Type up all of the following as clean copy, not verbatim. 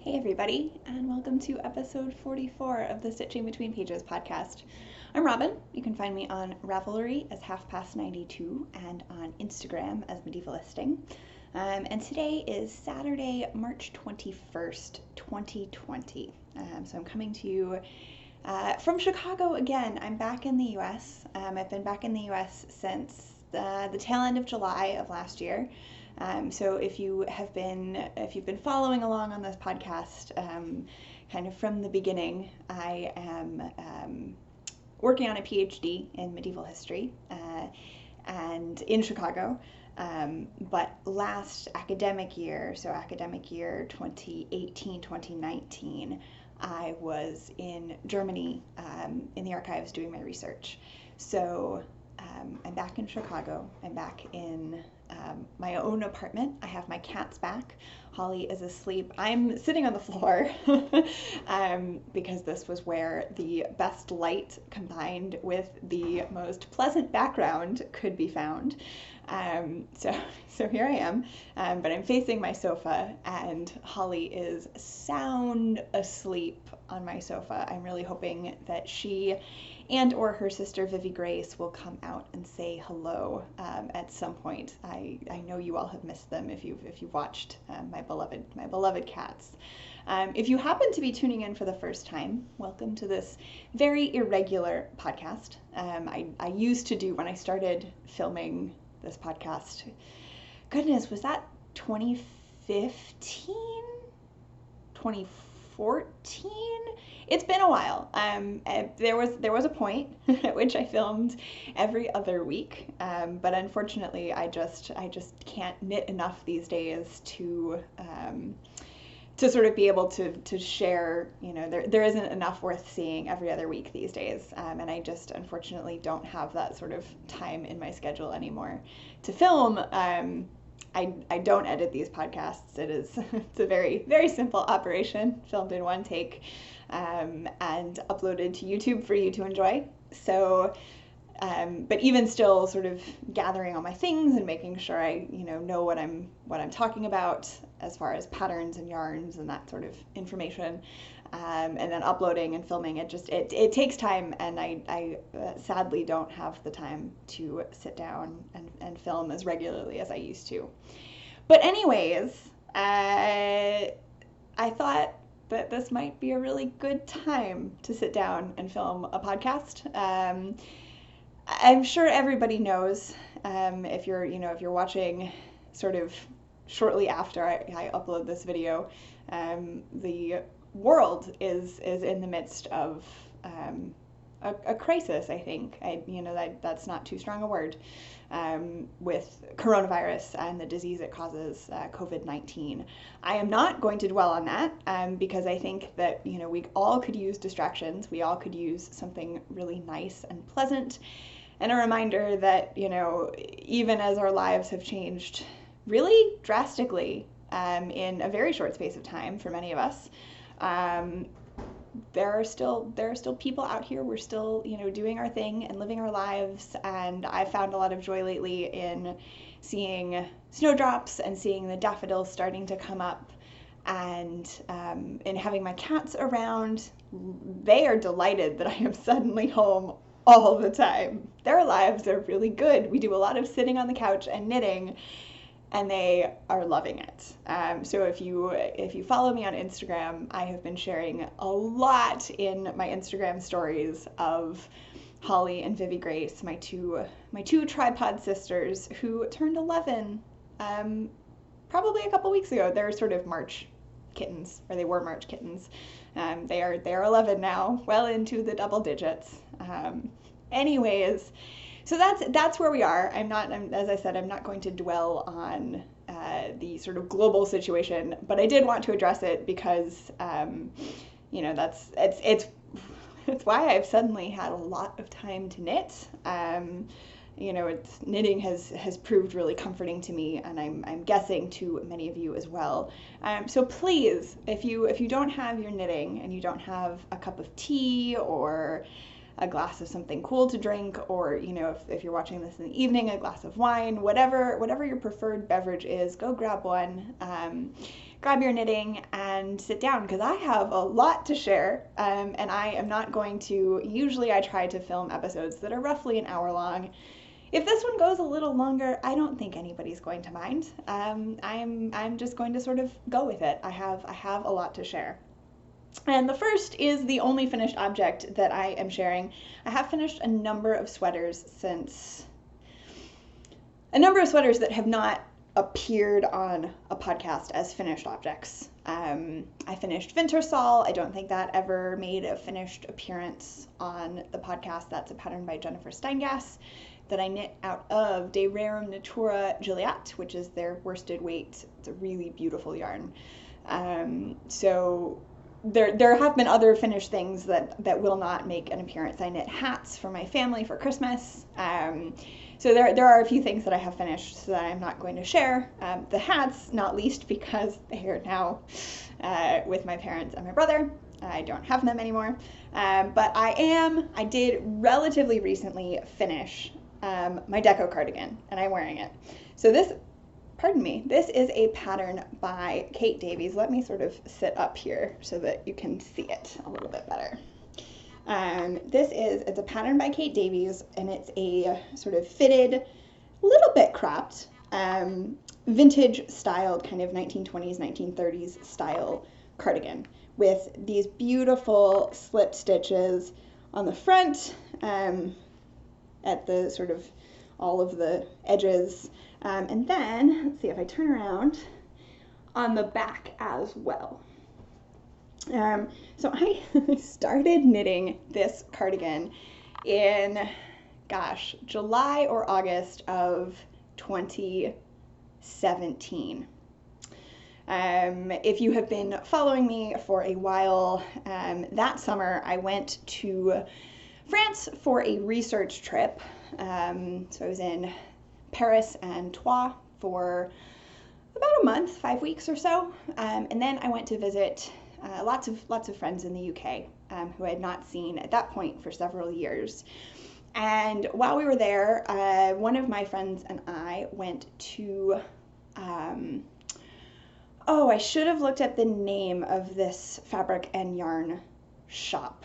Hey everybody, and welcome to episode 44 of the Stitching Between Pages podcast. I'm Robin. You can find me on Ravelry as halfpast92 and on Instagram as medievalisting. And today is Saturday, March 21st, 2020. So I'm coming to you from Chicago again. I'm back in the US. I've been back in the US since the tail end of July of last year. So if you've been following along on this podcast, kind of from the beginning, I am working on a PhD in medieval history, and in Chicago. But last academic year, so academic year 2018-2019, I was in Germany, in the archives doing my research. So I'm back in Chicago. I'm back in my own apartment. I have my cats back. Holly is asleep. I'm sitting on the floor because this was where the best light combined with the most pleasant background could be found. So here I am, but I'm facing my sofa and Holly is sound asleep on my sofa. I'm really hoping that she and or her sister Vivvie Grace will come out and say hello at some point. I know you all have missed them if you've watched my beloved cats. If you happen to be tuning in for the first time, welcome to this very irregular podcast. I used to do, when I started filming this podcast, goodness, was that 2015? 2014? It's been a while. There was a point at which I filmed every other week, but unfortunately I just can't knit enough these days to sort of be able to share. You know, there isn't enough worth seeing every other week these days, and I just unfortunately don't have that sort of time in my schedule anymore to film. I don't edit these podcasts. It's a very, very simple operation, filmed in one take, and uploaded to YouTube for you to enjoy. So, but even still, sort of gathering all my things and making sure I know what I'm talking about as far as patterns and yarns and that sort of information, and then uploading and filming. It takes time, and I sadly don't have the time to sit down and film as regularly as I used to. But anyways, I thought that this might be a really good time to sit down and film a podcast. I'm sure everybody knows, if you're watching sort of shortly after I upload this video, the world is in the midst of a crisis, I think. That's not too strong a word, with coronavirus and the disease it causes, COVID-19. I am not going to dwell on that, because I think that, we all could use distractions. We all could use something really nice and pleasant, and a reminder that, even as our lives have changed really drastically, in a very short space of time for many of us, there are still people out here. We're still, doing our thing and living our lives. And I've found a lot of joy lately in seeing snowdrops and seeing the daffodils starting to come up, and in having my cats around. They are delighted that I am suddenly home all the time. Their lives are really good. We do a lot of sitting on the couch and knitting, and they are loving it. So if you follow me on Instagram, I have been sharing a lot in my Instagram stories of Holly and Vivvie Grace, my two tripod sisters who turned 11 probably a couple weeks ago. They're sort of March kittens, or they were March kittens. They are 11 now, well into the double digits. Anyways, so that's where we are. As I said, I'm not going to dwell on the sort of global situation, but I did want to address it because it's why I've suddenly had a lot of time to knit. Knitting has proved really comforting to me, and I'm guessing to many of you as well. So please, if you don't have your knitting and you don't have a cup of tea or a glass of something cool to drink, or if you're watching this in the evening, a glass of wine, whatever your preferred beverage is, go grab one, grab your knitting, and and sit down because I have a lot to share, and I am not going to, usually I try to film episodes that are roughly an hour long. If this one goes a little longer, I don't think anybody's going to mind. I'm just going to sort of go with it. I have a lot to share. And the first is the only finished object that I am sharing. I have finished a number of sweaters that have not appeared on a podcast as finished objects. I finished Wintersol. I don't think that ever made a finished appearance on the podcast. That's a pattern by Jennifer Steingass that I knit out of De Rerum Natura Gilead, which is their worsted weight. It's a really beautiful yarn. So there have been other finished things that will not make an appearance. I knit hats for my family for Christmas. So there are a few things that I have finished that I'm not going to share. The hats, not least because they are now with my parents and my brother. I don't have them anymore. But I did relatively recently finish my deco cardigan, and I'm wearing it. So this is a pattern by Kate Davies. Let me sort of sit up here so that you can see it a little bit better. It's a pattern by Kate Davies, and it's a sort of fitted, little bit cropped, vintage styled kind of 1920s, 1930s style cardigan with these beautiful slip stitches on the front, at the sort of all of the edges, and then let's see if I turn around on the back as well. So I started knitting this cardigan in, July or August of 2017. If you have been following me for a while, that summer I went to France for a research trip. So I was in Paris and Troyes for about a month, 5 weeks or so, and then I went to visit lots of friends in the UK who I had not seen at that point for several years. And while we were there, one of my friends and I went to, I should have looked at the name of this fabric and yarn shop,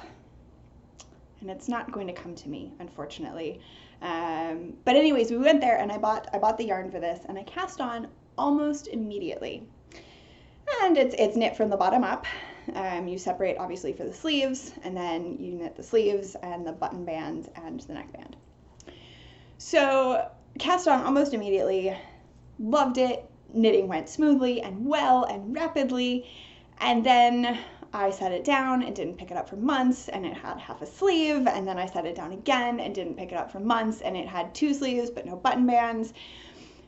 and it's not going to come to me, unfortunately. But anyways, we went there and I bought the yarn for this, and I cast on almost immediately. And it's knit from the bottom up. You separate obviously for the sleeves, and then you knit the sleeves and the button band and the neckband. So cast on almost immediately, loved it. Knitting went smoothly and well and rapidly, and then I set it down and didn't pick it up for months, and it had half a sleeve, and then I set it down again and didn't pick it up for months, and it had 2 sleeves but no button bands.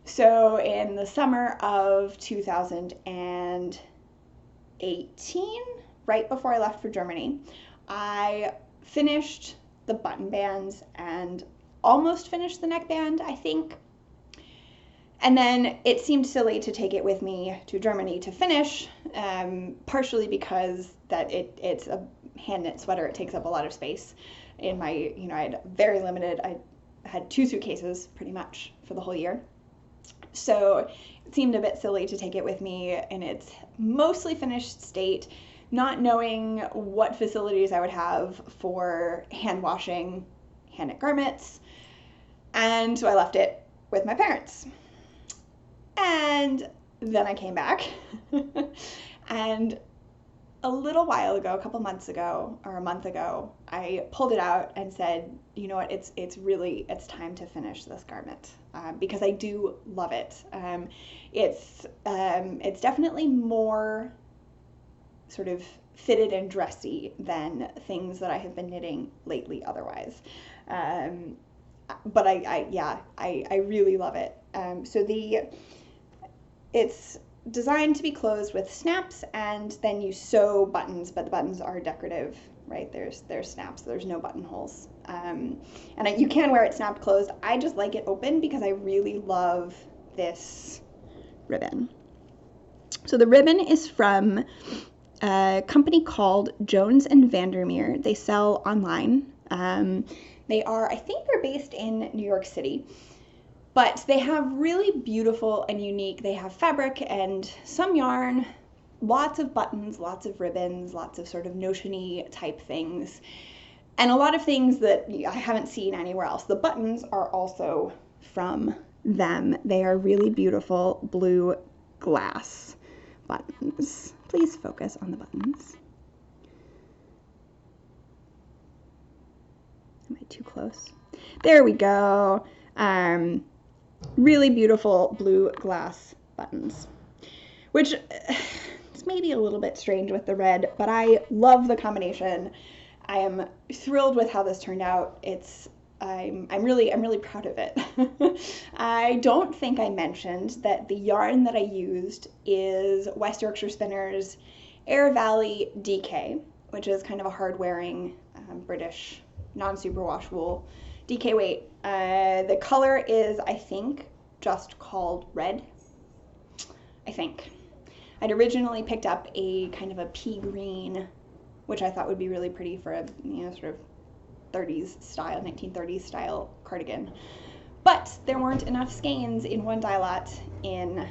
So in the summer of 2018, right before I left for Germany, I finished the button bands and almost finished the neckband, I think. And then it seemed silly to take it with me to Germany to finish, partially because that it's a hand knit sweater. It takes up a lot of space in my, I had very limited, I had 2 suitcases pretty much for the whole year. So it seemed a bit silly to take it with me in its mostly finished state, not knowing what facilities I would have for hand washing hand knit garments. And so I left it with my parents. And then I came back and a little while ago, a couple months ago or a month ago, I pulled it out and said, you know what, it's time to finish this garment, because I do love it. It's definitely more sort of fitted and dressy than things that I have been knitting lately otherwise. But I really love it. So it's designed to be closed with snaps, and then you sew buttons, but the buttons are decorative, right? There's snaps, there's no buttonholes. You can wear it snapped closed. I just like it open because I really love this ribbon. So the ribbon is from a company called Jones and Vandermeer. They sell online. I think they're based in New York City. But they have really beautiful and unique, they have fabric and some yarn, lots of buttons, lots of ribbons, lots of sort of notion-y type things, and a lot of things that I haven't seen anywhere else. The buttons are also from them. They are really beautiful blue glass buttons. Please focus on the buttons. Am I too close? There we go. Really beautiful blue glass buttons, which it's maybe a little bit strange with the red, but I love the combination. I am thrilled with how this turned out. I'm really proud of it. I don't think I mentioned that the yarn that I used is West Yorkshire Spinners Air Valley DK, which is kind of a hard-wearing British non-superwash wool DK weight. The color is, I think, just called red. I think. I'd originally picked up a kind of a pea green, which I thought would be really pretty for a sort of 30s style, 1930s style cardigan. But there weren't enough skeins in one dye lot in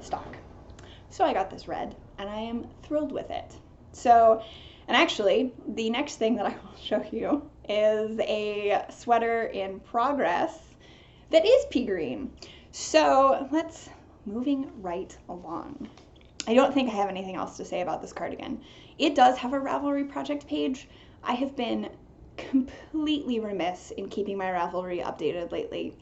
stock. So I got this red, and I am thrilled with it. So, and actually, the next thing that I will show you is a sweater in progress that is pea green. So let's moving right along. I don't think I have anything else to say about this cardigan. It does have a Ravelry project page. I have been completely remiss in keeping my Ravelry updated lately.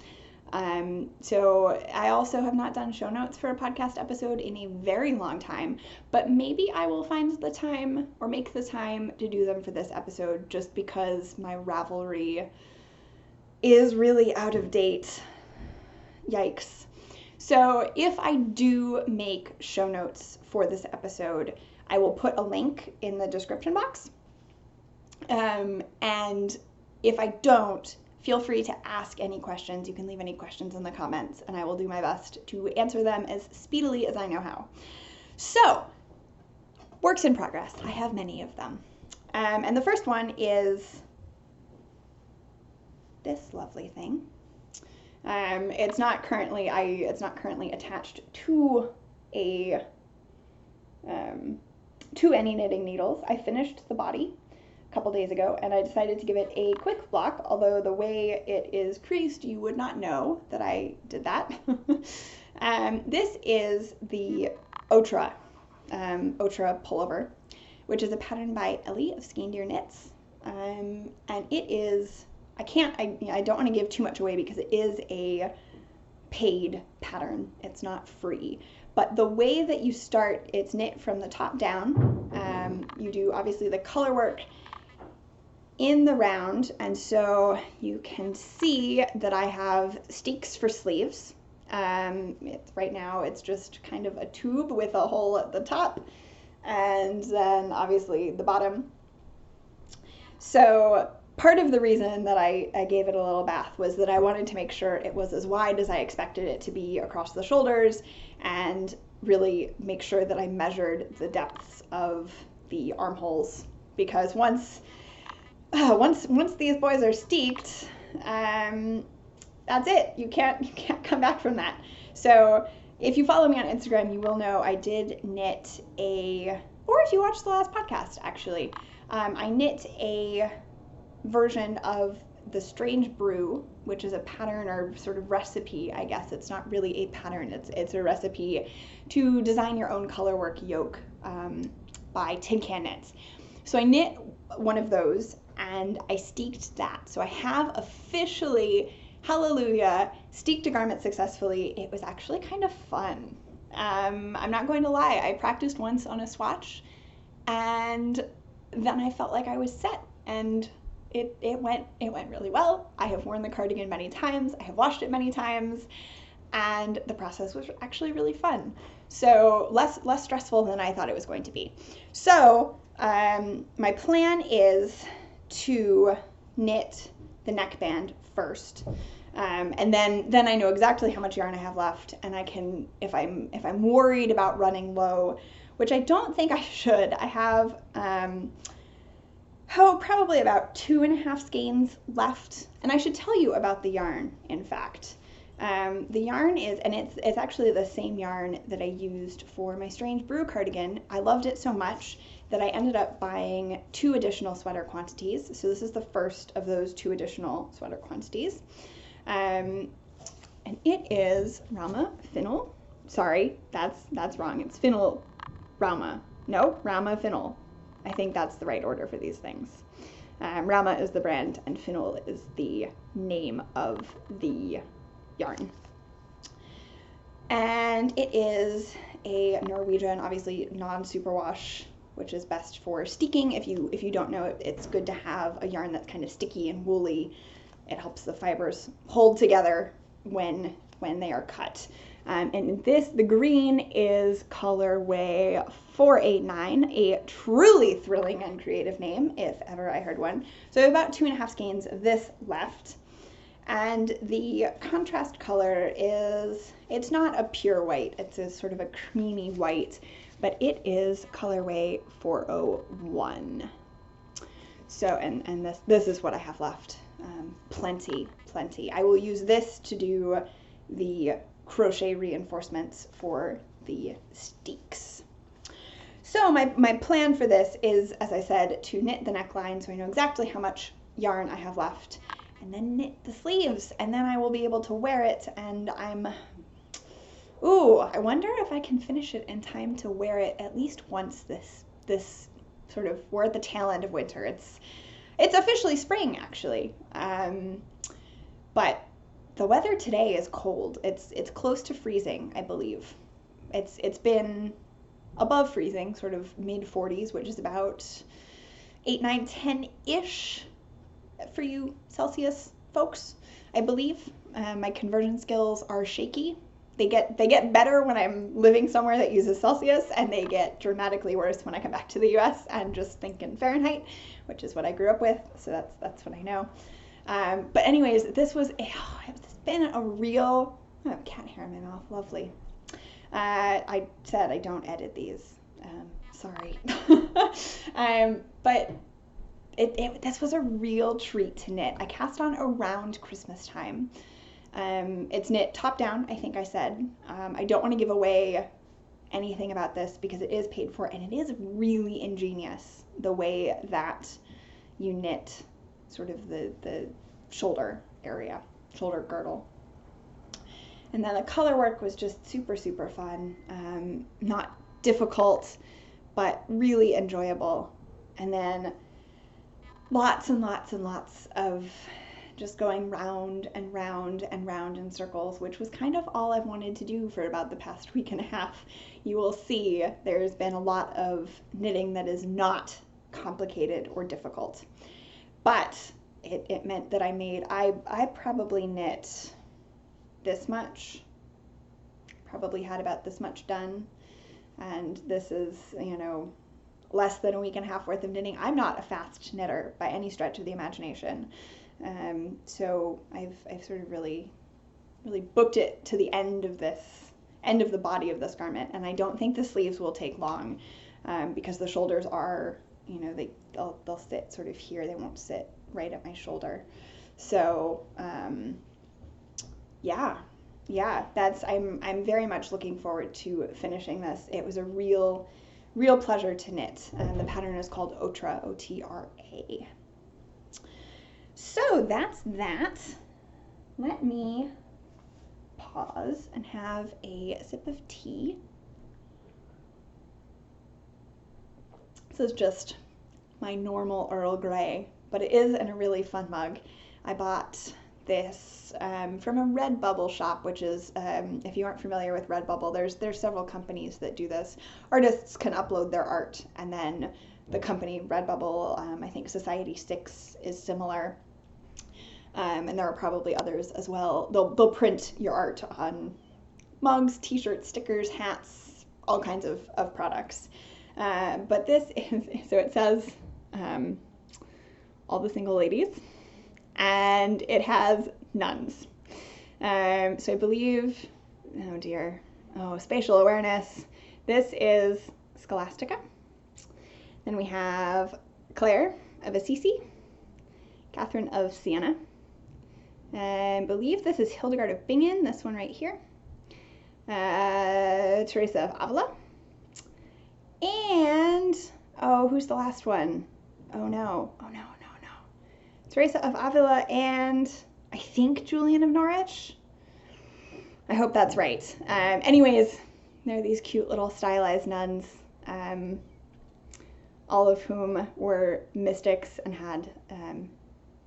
So I also have not done show notes for a podcast episode in a very long time, but maybe I will find the time or make the time to do them for this episode, just because my Ravelry is really out of date. Yikes. So if I do make show notes for this episode, I will put a link in the description box. And if I don't, feel free to ask any questions. You can leave any questions in the comments, and I will do my best to answer them as speedily as I know how. So, works in progress. I have many of them. And the first one is this lovely thing. It's not currently attached to any knitting needles. I finished the body couple days ago, and I decided to give it a quick block, although the way it is creased, you would not know that I did that. This is the Otra pullover, which is a pattern by Ellie of Skein Deer Knits, and it is, I don't want to give too much away because it is a paid pattern. It's not free. But the way that you start, it's knit from the top down. You do obviously the color work in the round, and so you can see that I have steeks for sleeves. Right now it's just kind of a tube with a hole at the top, and then obviously the bottom. So part of the reason that I gave it a little bath was that I wanted to make sure it was as wide as I expected it to be across the shoulders, and really make sure that I measured the depths of the armholes, because once these boys are steeked, that's it. You can't come back from that. So if you follow me on Instagram, you will know I did knit or if you watched the last podcast, actually, I knit a version of the Strange Brew, which is a pattern or sort of recipe, I guess. It's not really a pattern, it's a recipe to design your own colorwork yoke by Tin Can Knits. So I knit one of those, and I steeked that. So I have officially, hallelujah, steeked a garment successfully. It was actually kind of fun. I'm not going to lie, I practiced once on a swatch, and then I felt like I was set, and it went really well. I have worn the cardigan many times, I have washed it many times, and the process was actually really fun. So less stressful than I thought it was going to be. So my plan is to knit the neckband first, and then I know exactly how much yarn I have left, and I can, if I'm worried about running low, which I don't think I should, I have probably about 2.5 skeins left. And I should tell you about the yarn, in fact. The yarn is, and it's actually the same yarn that I used for my Strange Brew cardigan. I loved it so much that I ended up buying 2 additional sweater quantities. So this is the first of those 2 additional sweater quantities. And it is Rama Fennel. Sorry, that's wrong. It's Fennel Rama. No, Rama Fennel. I think that's the right order for these things. Rama is the brand and Fennel is the name of the yarn. And it is a Norwegian, obviously non-superwash, which is best for steeking. If you don't know, it's good to have a yarn that's kind of sticky and woolly. It helps the fibers hold together when they are cut. And the green is colorway 489, a truly thrilling and creative name, if ever I heard one. So I have about 2.5 skeins of this left. And the contrast color is, it's not a pure white, it's a sort of a creamy white, but it is colorway 401. So, and this is what I have left. Plenty. I will use this to do the crochet reinforcements for the steeks. So my plan for this is, as I said, to knit the neckline so I know exactly how much yarn I have left, and then knit the sleeves, and then I will be able to wear it, and I wonder if I can finish it in time to wear it at least once this sort of, we're at the tail end of winter. It's officially spring, actually. But the weather today is cold. It's close to freezing, I believe. It's been above freezing, sort of mid-40s, which is about 8, 9, 10-ish for you Celsius folks, I believe. My conversion skills are shaky. They get better when I'm living somewhere that uses Celsius, and they get dramatically worse when I come back to the US and just think in Fahrenheit, which is what I grew up with, so that's what I know. But anyways, it's been a real, cat hair in my mouth, lovely. I said I don't edit these, sorry. But this was a real treat to knit. I cast on around Christmas time. It's knit top down, I think I said. I don't want to give away anything about this because it is paid for, and it is really ingenious the way that you knit sort of the shoulder area, shoulder girdle. And then the color work was just super, super fun. Not difficult, but really enjoyable. And then lots and lots and lots of just going round and round and round in circles, which was kind of all I've wanted to do for about the past week and a half. You will see there's been a lot of knitting that is not complicated or difficult. But it meant that I probably knit this much, probably had about this much done, and this is, less than a week and a half worth of knitting. I'm not a fast knitter by any stretch of the imagination, so I've sort of really booked it to the end of the body of this garment, and I don't think the sleeves will take long, because the shoulders are, they'll sit sort of here, they won't sit right at my shoulder. So yeah, I'm very much looking forward to finishing this. It was a real pleasure to knit, and the pattern is called Otra, O-T-R-A. So that's that. Let me pause and have a sip of tea. This is just my normal Earl Grey, but it is in a really fun mug. I bought this from a Redbubble shop, which is, if you aren't familiar with Redbubble, there's several companies that do this. Artists can upload their art, and then the company Redbubble, I think Society 6 is similar, and there are probably others as well. They'll print your art on mugs, t-shirts, stickers, hats, all kinds of products. But this is, so it says all the single ladies, and it has nuns. So I believe, spatial awareness. This is Scholastica. Then we have Claire of Assisi, Catherine of Siena, I believe this is Hildegard of Bingen, this one right here. Teresa of Avila. And, oh, who's the last one? Oh no. Teresa of Avila and I think Julian of Norwich. I hope that's right. Anyways, they're these cute little stylized nuns, all of whom were mystics and had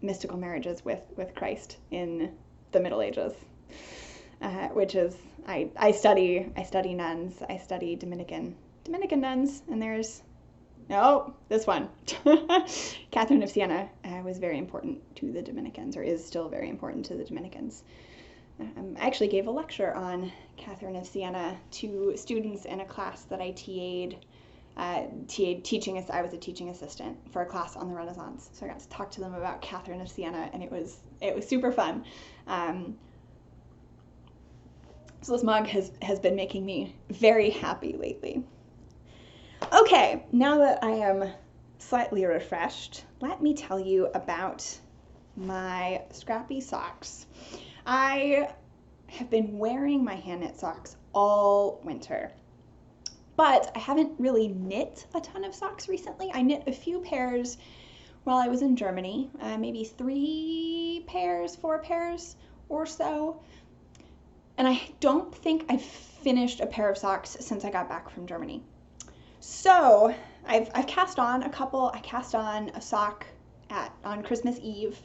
mystical marriages with Christ in the Middle Ages, which is, I study nuns, I study Dominican nuns, and there's, this one. Catherine of Siena was very important to the Dominicans, or is still very important to the Dominicans. I actually gave a lecture on Catherine of Siena to students in a class that I TA'd. I was a teaching assistant for a class on the Renaissance, so I got to talk to them about Catherine of Siena, and it was super fun. So this mug has been making me very happy lately. Okay, now that I am slightly refreshed, let me tell you about my scrappy socks. I have been wearing my hand knit socks all winter, but I haven't really knit a ton of socks recently. I knit a few pairs while I was in Germany, maybe 4 pairs or so. And I don't think I've finished a pair of socks since I got back from Germany. So I've cast on a couple. I cast on a sock on Christmas Eve.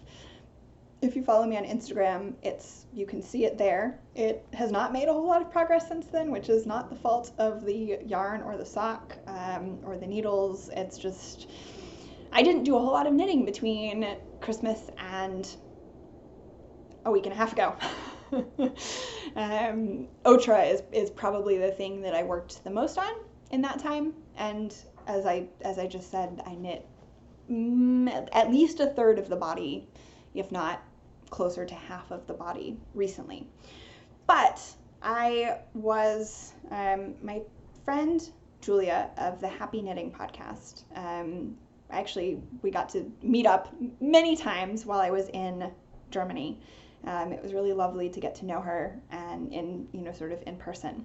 If you follow me on Instagram, you can see it there. It has not made a whole lot of progress since then, which is not the fault of the yarn or the sock or the needles. It's just, I didn't do a whole lot of knitting between Christmas and a week and a half ago. Otra is probably the thing that I worked the most on in that time. And as I just said, I knit at least a third of the body, if not closer to half of the body recently. But I was, my friend Julia of the Happy Knitting podcast, actually we got to meet up many times while I was in Germany. It was really lovely to get to know her and sort of in person.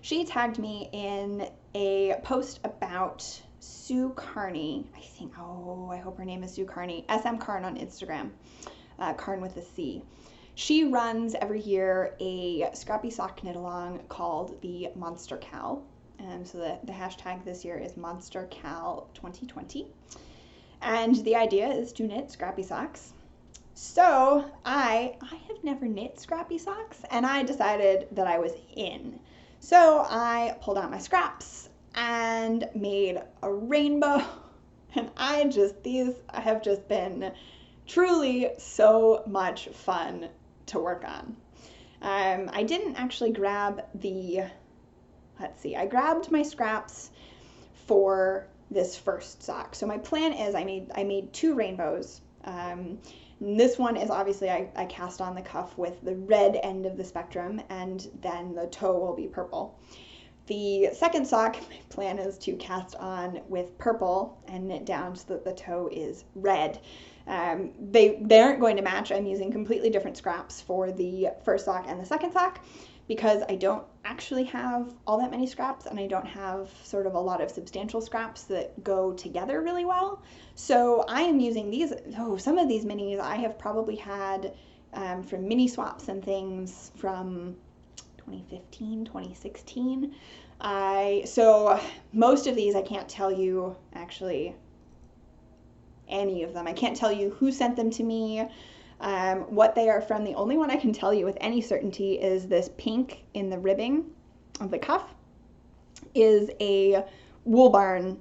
She tagged me in a post about Sue Carney, I think, I hope her name is Sue Carney, SM Carn on Instagram, Carn with a C. She runs every year a scrappy sock knit along called the Monster Cal. So the hashtag this year is MonsterCal2020. And the idea is to knit scrappy socks. So I have never knit scrappy socks, and I decided that I was in. So I pulled out my scraps and made a rainbow, and these have just been truly so much fun to work on. I didn't actually grab I grabbed my scraps for this first sock. So my plan is I made 2 rainbows. This one is obviously I cast on the cuff with the red end of the spectrum, and then the toe will be purple. The second sock, my plan is to cast on with purple and knit down so that the toe is red. They aren't going to match. I'm using completely different scraps for the first sock and the second sock because I don't actually have all that many scraps, and I don't have sort of a lot of substantial scraps that go together really well. So I am using these, some of these minis I have probably had from mini swaps and things from 2015, 2016. So most of these I can't tell you actually any of them. I can't tell you who sent them to me, what they are from. The only one I can tell you with any certainty is this pink in the ribbing of the cuff is a Wool Barn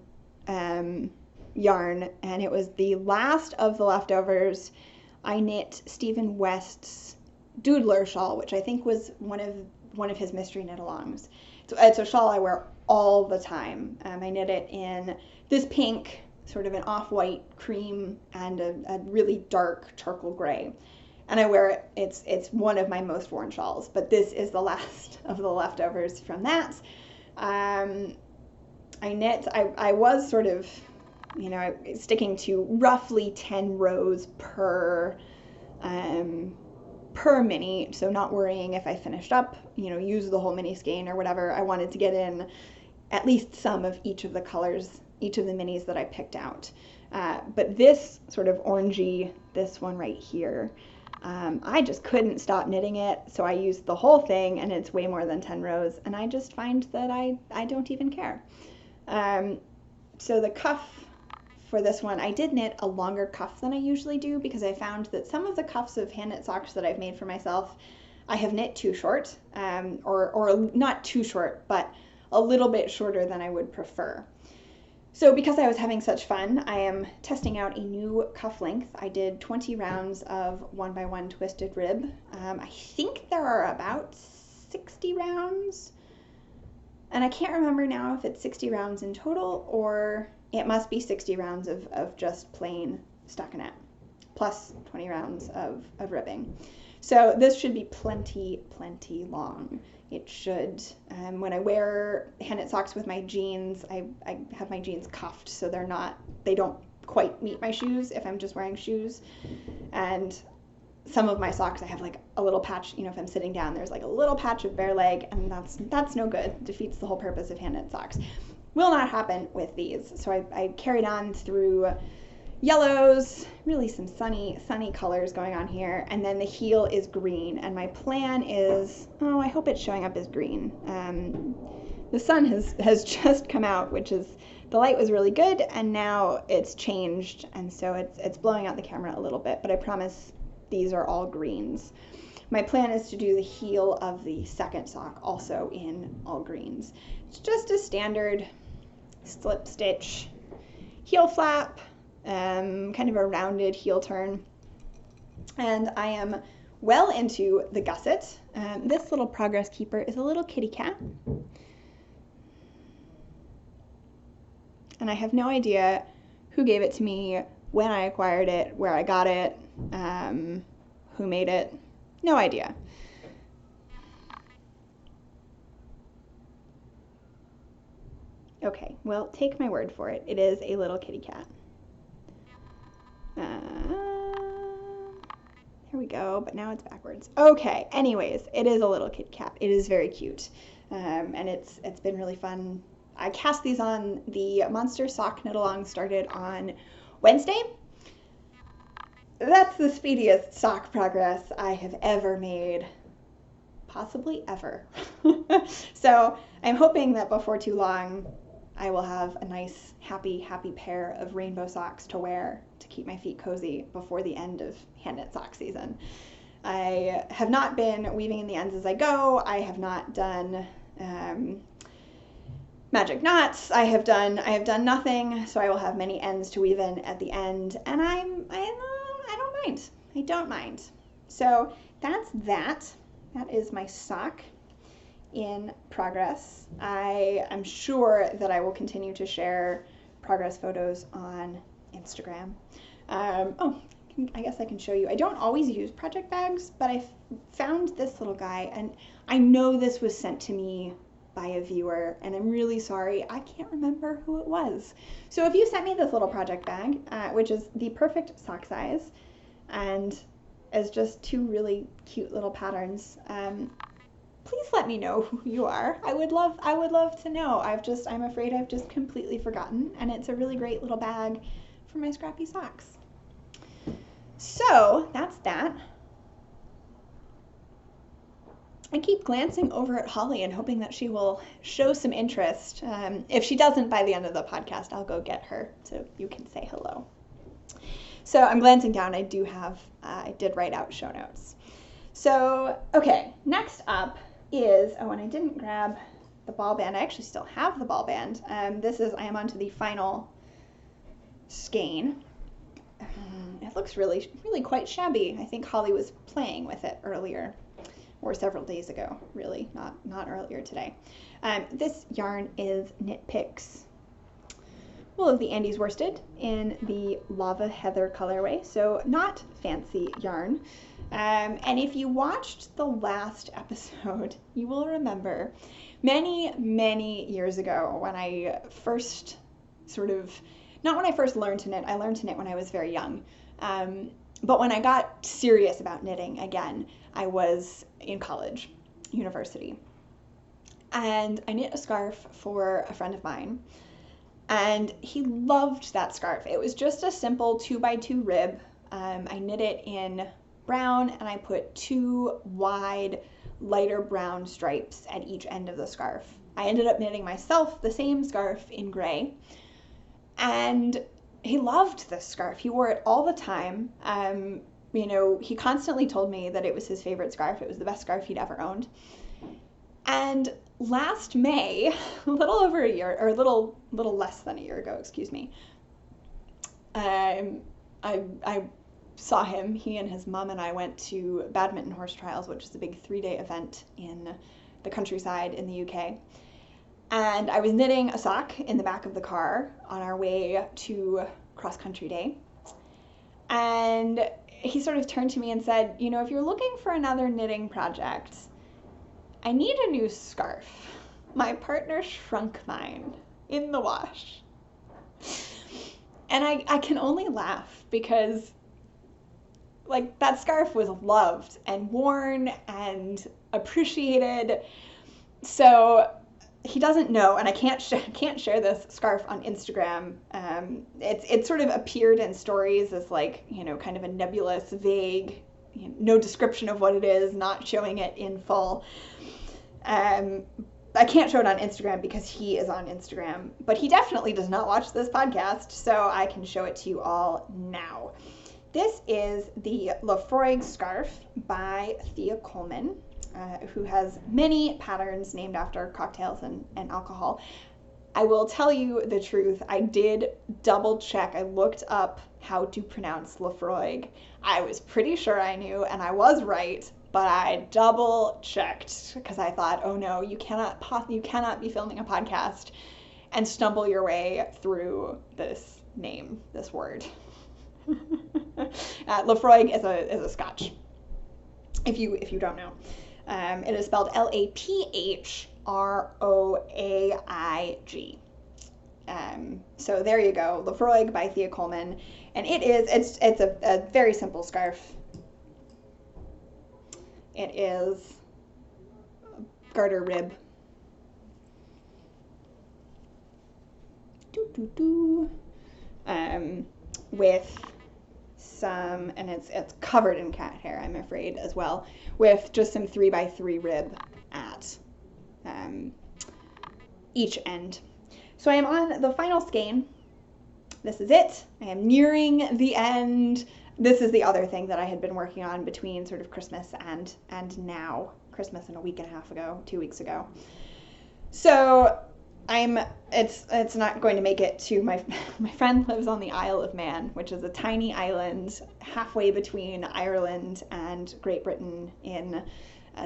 yarn, and it was the last of the leftovers. I knit Stephen West's Doodler shawl, which I think was one of his mystery knit-alongs. So it's a shawl I wear all the time. I knit it in this pink, sort of an off-white cream, and a really dark charcoal gray. And I wear it, it's one of my most worn shawls, but this is the last of the leftovers from that. I was sort of, sticking to roughly 10 rows per per mini, so not worrying if I finished up, use the whole mini skein or whatever. I wanted to get in at least some of each of the colors, each of the minis that I picked out. But this sort of orangey, this one right here, I just couldn't stop knitting it, so I used the whole thing, and it's way more than 10 rows, and I just find that I don't even care. So the cuff for this one, I did knit a longer cuff than I usually do because I found that some of the cuffs of hand knit socks that I've made for myself, I have knit too short, or not too short, but a little bit shorter than I would prefer. So because I was having such fun, I am testing out a new cuff length. I did 20 rounds of 1x1 twisted rib. I think there are about 60 rounds, and I can't remember now if it's 60 rounds in total, or it must be 60 rounds of just plain stockinette, plus 20 rounds of ribbing. So this should be plenty long. It should. When I wear hand knit socks with my jeans, I have my jeans cuffed so they don't quite meet my shoes if I'm just wearing shoes. And some of my socks, I have like a little patch, if I'm sitting down, there's like a little patch of bare leg, and that's no good. It defeats the whole purpose of hand knit socks. Will not happen with these. So I carried on through yellows, really some sunny colors going on here, and then the heel is green, and my plan is, I hope it's showing up as green. The sun has just come out, which is, the light was really good, and now it's changed, and so it's blowing out the camera a little bit, but I promise these are all greens. My plan is to do the heel of the second sock also in all greens. It's just a standard slip stitch heel flap, kind of a rounded heel turn, and I am well into the gusset. This little progress keeper is a little kitty cat, and I have no idea who gave it to me, when I acquired it, where I got it, who made it, no idea. Okay, well, take my word for it. It is a little kitty cat. Here we go, but now it's backwards. Okay, anyways, it is a little kitty cat. It is very cute, and it's been really fun. I cast these on. The Monster Sock Knit Along started on Wednesday. That's the speediest sock progress I have ever made, possibly ever. So I'm hoping that before too long I will have a nice, happy pair of rainbow socks to wear to keep my feet cozy before the end of hand knit sock season. I have not been weaving in the ends as I go. I have not done magic knots. I have done nothing, so I will have many ends to weave in at the end, and I don't mind. I don't mind. So that's that. That is my sock in progress. I am sure that I will continue to share progress photos on Instagram. I guess I can show you. I don't always use project bags, but I found this little guy, and I know this was sent to me by a viewer, and I'm really sorry. I can't remember who it was. So if you sent me this little project bag, which is the perfect sock size, and is just two really cute little patterns, please let me know who you are. I would love to know. I'm afraid I've just completely forgotten, and it's a really great little bag for my scrappy socks. So that's that. I keep glancing over at Holly and hoping that she will show some interest. If she doesn't by the end of the podcast, I'll go get her so you can say hello. So I'm glancing down. I did write out show notes. So, okay, next up is, and I didn't grab the ball band. I actually still have the ball band. I am onto the final skein. It looks really quite shabby. I think Holly was playing with it earlier, or several days ago, really, not earlier today. This yarn is Knit Picks Wool of the Andes worsted in the Lava Heather colorway, so not fancy yarn. And if you watched the last episode, you will remember many years ago when I first not when I first learned to knit, I learned to knit when I was very young. But when I got serious about knitting again, I was in college, university. And I knit a scarf for a friend of mine. And he loved that scarf. It was just a simple 2x2 rib. I knit it in brown, and I put 2 wide, lighter brown stripes at each end of the scarf. I ended up knitting myself the same scarf in gray. And he loved this scarf. He wore it all the time. He constantly told me that it was his favorite scarf. It was the best scarf he'd ever owned. And last May, a little over a year, or a little less than a year ago, excuse me, I saw him. He and his mom and I went to Badminton Horse Trials, which is a big 3-day event in the countryside in the UK. And I was knitting a sock in the back of the car on our way to cross-country day. And he sort of turned to me and said, if you're looking for another knitting project, I need a new scarf. My partner shrunk mine in the wash. And I can only laugh because, that scarf was loved and worn and appreciated. So he doesn't know, and I can't share this scarf on Instagram. It sort of appeared in stories as kind of a nebulous, vague, no description of what it is, not showing it in full. I can't show it on Instagram because he is on Instagram, but he definitely does not watch this podcast, so I can show it to you all now. This is the Lafroig scarf by Thea Coleman, who has many patterns named after cocktails and alcohol. I will tell you the truth. I did double check. I looked up how to pronounce Lafroig. I was pretty sure I knew, and I was right, but I double checked because I thought, oh no, you cannot be filming a podcast and stumble your way through this name, this word. Lafroig is a Scotch, if you don't know. It is spelled LaphrOaig. So there you go, Lafroig by Thea Coleman, and it's a very simple scarf. It is garter rib. With some, and it's covered in cat hair, I'm afraid, as well, with just some 3x3 rib at each end. So I am on the final skein. This is it. I am nearing the end. This is the other thing that I had been working on between sort of Christmas and now. Christmas and a week and a half ago, 2 weeks ago. So it's not going to make it to my friend lives on the Isle of Man, which is a tiny island halfway between Ireland and Great Britain in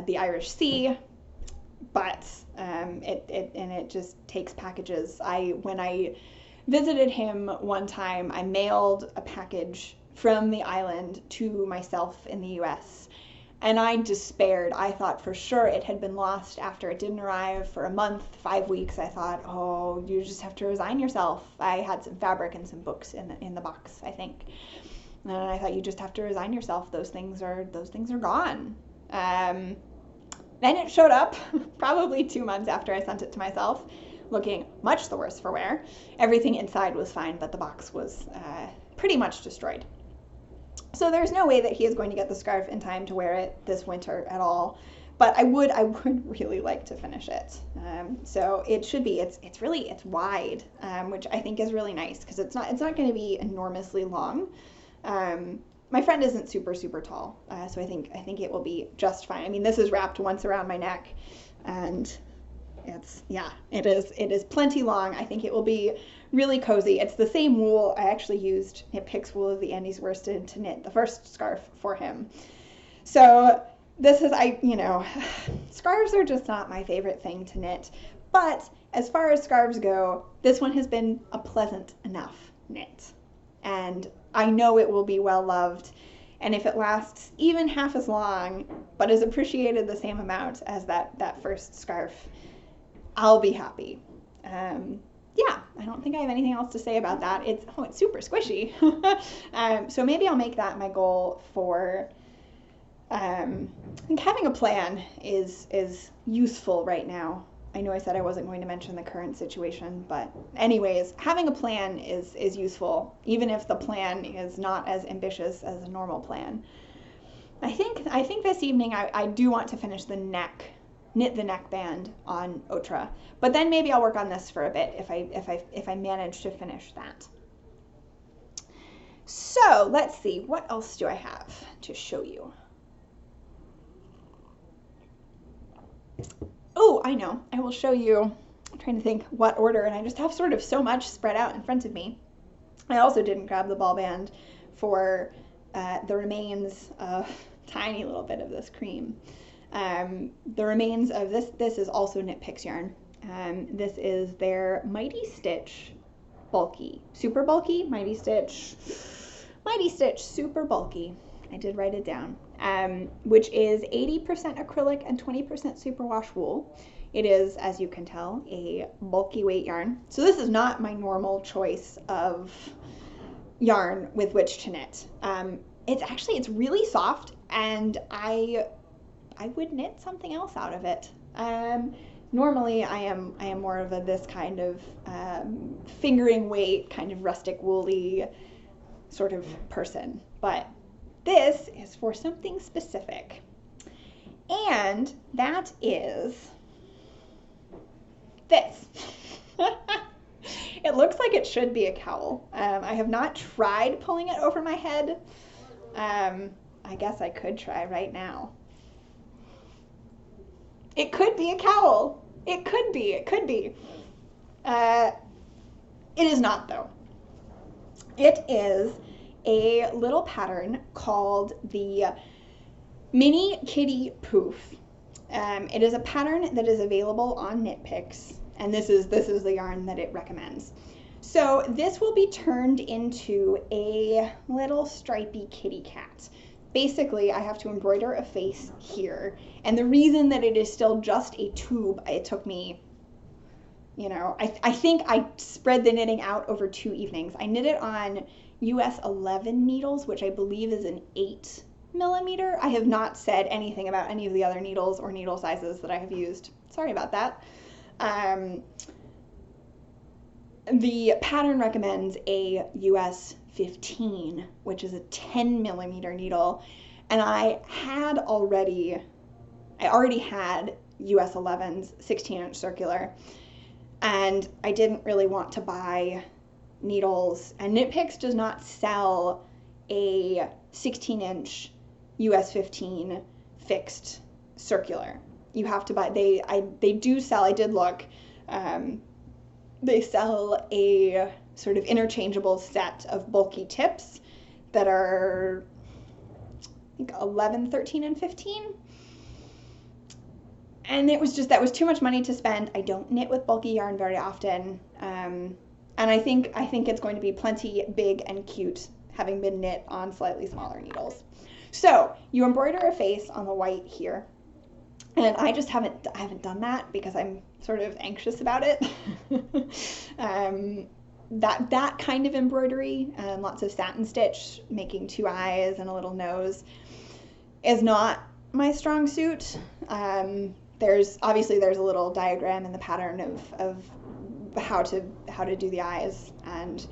the Irish Sea. But it just takes packages. When I visited him one time, I mailed a package from the island to myself in the US, and I despaired. I thought for sure it had been lost after it didn't arrive for a month, 5 weeks. I thought, oh, you just have to resign yourself. I had some fabric and some books in the box, I think, and I thought, you just have to resign yourself. Those things are gone. Then it showed up probably 2 months after I sent it to myself, looking much the worse for wear. Everything inside was fine, but the box was pretty much destroyed. So there's no way that he is going to get the scarf in time to wear it this winter at all. But I would really like to finish it. So it should be. It's wide, which I think is really nice because it's not going to be enormously long. My friend isn't super tall, so I think it will be just fine. I mean, this is wrapped once around my neck, and it is plenty long. I think it will be really cozy. It's the same wool I actually used, Knit Picks wool of the Andes worsted, to knit the first scarf for him. So this is, scarves are just not my favorite thing to knit, but as far as scarves go, this one has been a pleasant enough knit, and I know it will be well loved. And if it lasts even half as long, but is appreciated the same amount as that first scarf, I'll be happy. I don't think I have anything else to say about that. It's super squishy. So maybe I'll make that my goal for, I think having a plan is useful right now. I know I said I wasn't going to mention the current situation, but anyways, having a plan is useful, even if the plan is not as ambitious as a normal plan. I think this evening I do want to finish knit the neckband on Otra, but then maybe I'll work on this for a bit if I manage to finish that. So let's see, what else do I have to show you? Oh, I know. I will show you. I'm trying to think what order, and I just have sort of so much spread out in front of me. I also didn't grab the ball band for the remains of tiny little bit of this cream. The remains of this is also Knit Picks yarn. This is their Mighty Stitch bulky, super bulky, Mighty Stitch, super bulky. I did write it down. Which is 80% acrylic and 20% superwash wool. It is, as you can tell, a bulky weight yarn. So this is not my normal choice of yarn with which to knit. It's really soft, and I would knit something else out of it. Normally I am more of this kind of fingering weight, kind of rustic woolly sort of person, but this is for something specific, and that is this. It looks like it should be a cowl. I have not tried pulling it over my head. I guess I could try right now. It could be a cowl. It could be. It is not, though. It is a little pattern called the Mini Kitty Poof. It is a pattern that is available on Knit Picks, and this is the yarn that it recommends. So this will be turned into a little stripy kitty cat. Basically, I have to embroider a face here, and the reason that it is still just a tube, it took me, I think I spread the knitting out over 2 evenings. I knit it on US 11 needles, which I believe is an 8mm. I have not said anything about any of the other needles or needle sizes that I have used. Sorry about that. The pattern recommends a US 15, which is a 10mm needle, and I already had US 11's 16-inch circular, and I didn't really want to buy needles, and Knit Picks does not sell a 16-inch US 15 fixed circular. You have to buy, they do sell, I did look, they sell a sort of interchangeable set of bulky tips that are, I think, 11, 13, and 15. And that was too much money to spend. I don't knit with bulky yarn very often. And I think it's going to be plenty big and cute, having been knit on slightly smaller needles. So you embroider a face on the white here, and I haven't done that because I'm sort of anxious about it. That kind of embroidery, lots of satin stitch, making 2 eyes and a little nose, is not my strong suit. There's a little diagram in the pattern of how to do the eyes, and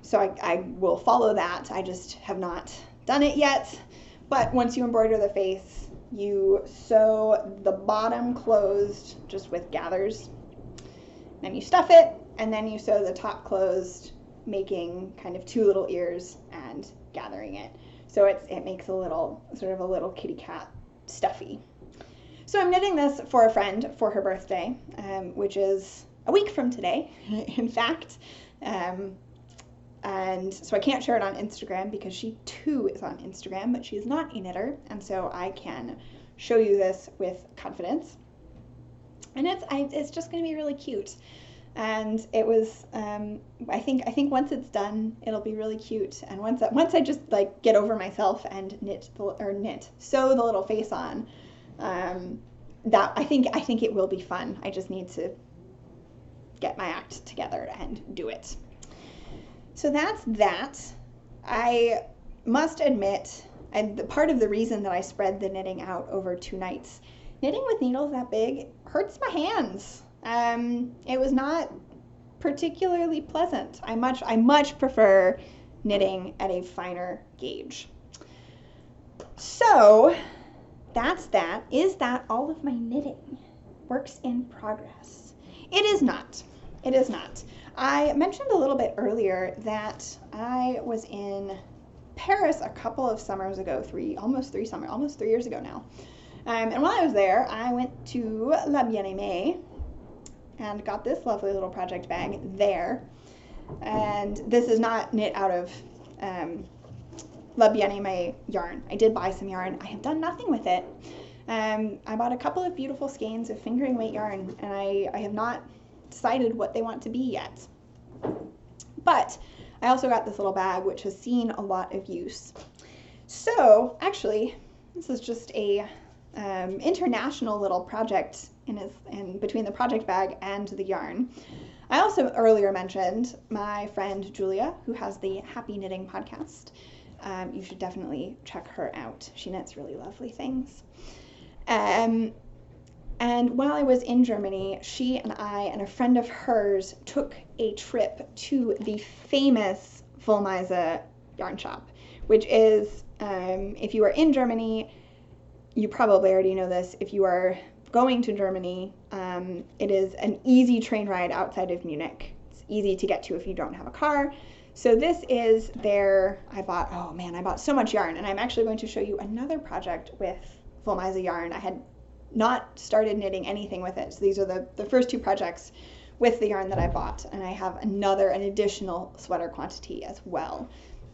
so I will follow that. I just have not done it yet. But once you embroider the face, you sew the bottom closed just with gathers, then you stuff it, and then you sew the top closed, making kind of 2 little ears and gathering it. So it makes a little kitty cat stuffy. So I'm knitting this for a friend for her birthday, which is a week from today, in fact. And so I can't share it on Instagram because she too is on Instagram, but she's not a knitter, and so I can show you this with confidence. And it's just going to be really cute. And it was, I think once it's done, it'll be really cute. And once I just like get over myself and sew the little face on, that I think it will be fun. I just need to get my act together and do it. So that's that. I must admit, part of the reason that I spread the knitting out over 2 nights, knitting with needles that big hurts my hands. It was not particularly pleasant. I much prefer knitting at a finer gauge. So that's that. Is that all of my knitting? Works in progress. It is not. It is not. I mentioned a little bit earlier that I was in Paris a couple of summers ago, almost 3 years ago now. And while I was there, I went to La Bien-Aimée and got this lovely little project bag there. And this is not knit out of La Bien-Aimée yarn. I did buy some yarn. I have done nothing with it. I bought a couple of beautiful skeins of fingering weight yarn, and I have not decided what they want to be yet. But I also got this little bag, which has seen a lot of use. So actually, this is just a international little project in between the project bag and the yarn. I also earlier mentioned my friend Julia, who has the Happy Knitting podcast. You should definitely check her out. She knits really lovely things. And while I was in Germany, she and I and a friend of hers took a trip to the famous Wollmeise yarn shop, which is, if you are in Germany, you probably already know this. If you are going to Germany, it is an easy train ride outside of Munich. It's easy to get to if you don't have a car. So this is I bought so much yarn, and I'm actually going to show you another project with Wollmeise yarn. I had not started knitting anything with it. So these are the first 2 projects with the yarn that I bought, and I have an additional sweater quantity as well.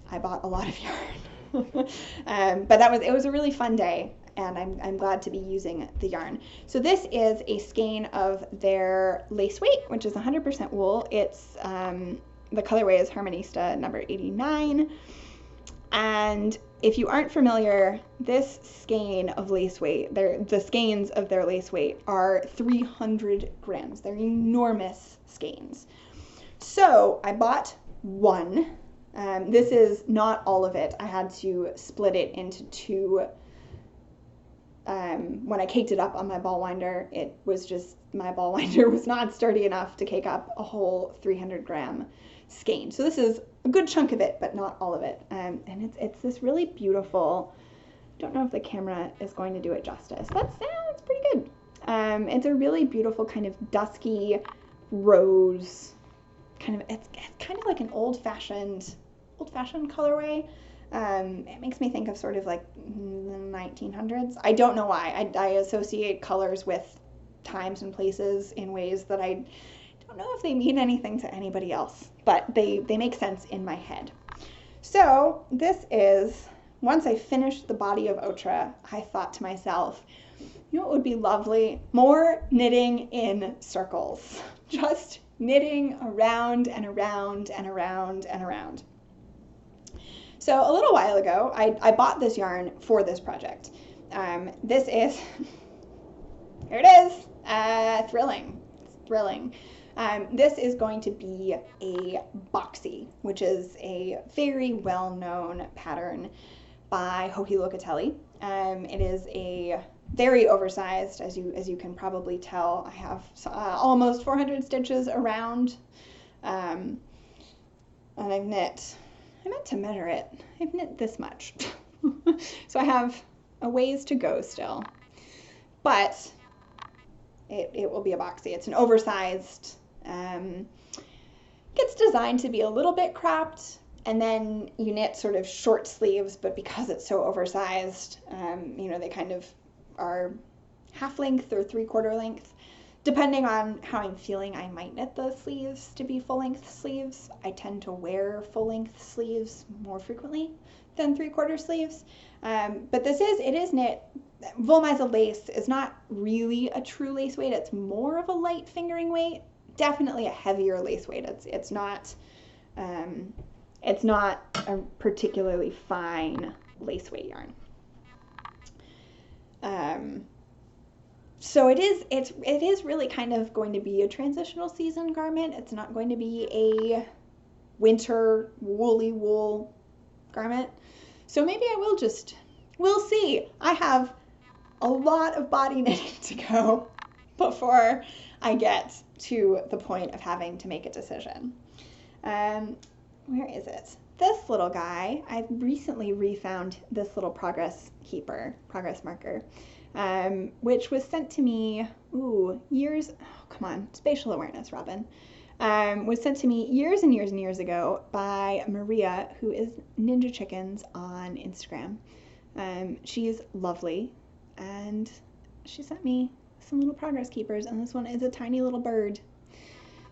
I bought a lot of yarn. But it was a really fun day, and I'm glad to be using the yarn. So this is a skein of their lace weight, which is 100% wool. It's the colorway is Harmonista number 89. And if you aren't familiar, this skein of lace weight, the skeins of their lace weight are 300 grams. They're enormous skeins. So I bought one. This is not all of it. I had to split it into 2. When I caked it up on my ball winder, my ball winder was not sturdy enough to cake up a whole 300 gram skein. So this is a good chunk of it, but not all of it. And it's this really beautiful, don't know if the camera is going to do it justice. That's pretty good. It's a really beautiful kind of dusky rose, it's kind of like an old-fashioned colorway. It makes me think of sort of like the 1900s. I don't know why. I associate colors with times and places in ways that I don't know if they mean anything to anybody else, but they make sense in my head. So this is, once I finished the body of Otra, I thought to myself, you know what would be lovely? More knitting in circles. Just knitting around and around and around and around. So a little while ago, I bought this yarn for this project. This is, here it is, thrilling. It's thrilling. This is going to be a boxy, which is a very well-known pattern by Joji Locatelli. It is a very oversized, as you can probably tell. I have almost 400 stitches around, and I meant to measure it. I've knit this much. So I have a ways to go still, but it will be a boxy. It's an oversized, it's designed to be a little bit cropped, and then you knit sort of short sleeves, but because it's so oversized, they kind of are half length or 3/4 length. Depending on how I'm feeling, I might knit the sleeves to be full-length sleeves. I tend to wear full-length sleeves more frequently than 3/4 sleeves. But it is knit. Wollmeise lace is not really a true lace weight. It's more of a light fingering weight. Definitely a heavier lace weight. It's not a particularly fine lace weight yarn. So it is really kind of going to be a transitional season garment. It's not going to be a winter woolly wool garment. So maybe we'll see. I have a lot of body knitting to go before I get to the point of having to make a decision. Where is it? This little guy, I recently refound this little progress marker, which was sent to me, come on, spatial awareness, Robin. Was sent to me years and years and years ago by Maria, who is Ninja Chickens on Instagram. She's lovely, and she sent me some little progress keepers, and this one is a tiny little bird.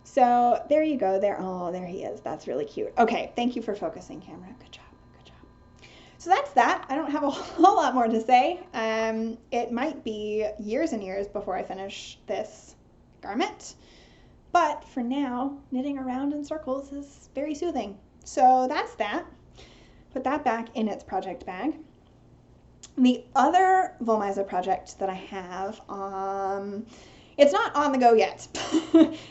So there you go. There he is. That's really cute. Okay, thank you for focusing, camera. Good job. So that's that. I don't have a whole lot more to say. It might be years and years before I finish this garment, but for now, knitting around in circles is very soothing. So that's that. Put that back in its project bag. The other Volmisa project that I have, it's not on the go yet.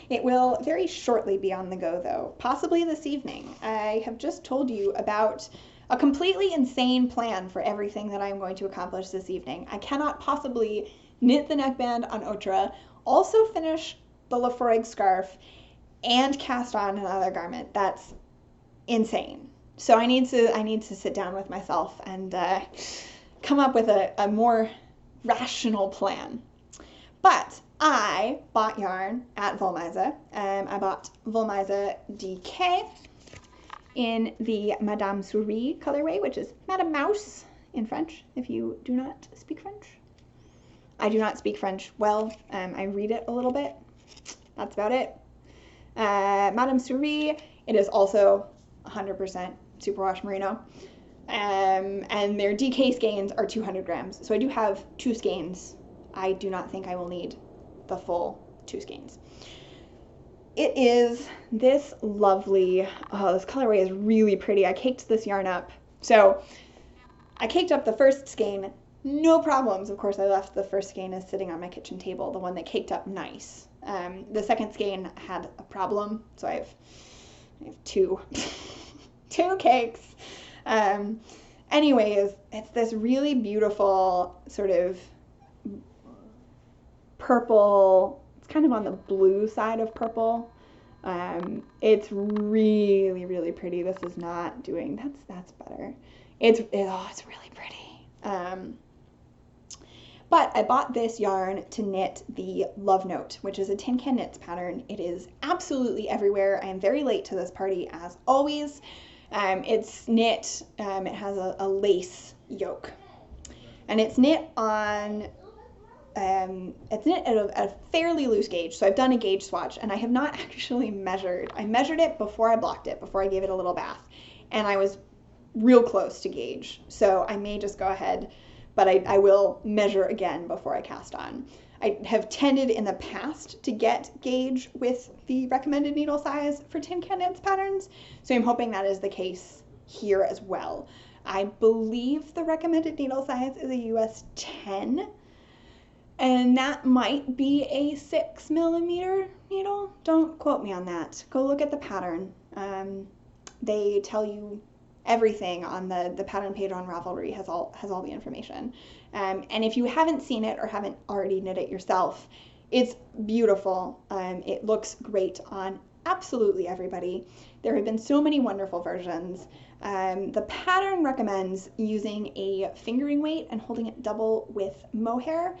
It will very shortly be on the go, though, possibly this evening. I have just told you about a completely insane plan for everything that I'm going to accomplish this evening. I cannot possibly knit the neckband on Otra, also finish the Lefroy scarf, and cast on another garment. That's insane. So I need to sit down with myself and come up with a more rational plan. But I bought yarn at Volmisa. I bought Volmisa DK in the Madame Souris colorway, which is Madame Mouse in French, if you do not speak French. I do not speak French well. I read it a little bit. That's about it. Madame Souris, it is also 100% superwash merino. And their DK skeins are 200 grams. So I do have 2 skeins. I do not think I will need the full 2 skeins. It is this lovely, this colorway is really pretty. I caked this yarn up. So I caked up the first skein, no problems. Of course, I left the first skein as sitting on my kitchen table, the one that caked up nice. The second skein had a problem, so I have 2 cakes. Anyways, it's this really beautiful sort of purple. It's kind of on the blue side of purple. It's really, really pretty. This is not doing, that's better. It's really pretty. But I bought this yarn to knit the Love Note, which is a Tin Can Knits pattern. It is absolutely everywhere. I am very late to this party, as always. It's knit, it has a lace yoke, and it's knit on, it's knit at a fairly loose gauge. So I've done a gauge swatch, and I have not actually measured. I measured it before I blocked it, before I gave it a little bath, and I was real close to gauge. So I may just go ahead, but I will measure again before I cast on. I have tended in the past to get gauge with the recommended needle size for Tin Can Knits patterns, so I'm hoping that is the case here as well. I believe the recommended needle size is a US 10, and that might be a 6mm needle. Don't quote me on that. Go look at the pattern. They tell you everything on the pattern page on Ravelry has all the information. And if you haven't seen it or haven't already knit it yourself, it's beautiful. It looks great on absolutely everybody. There have been so many wonderful versions. The pattern recommends using a fingering weight and holding it double with mohair.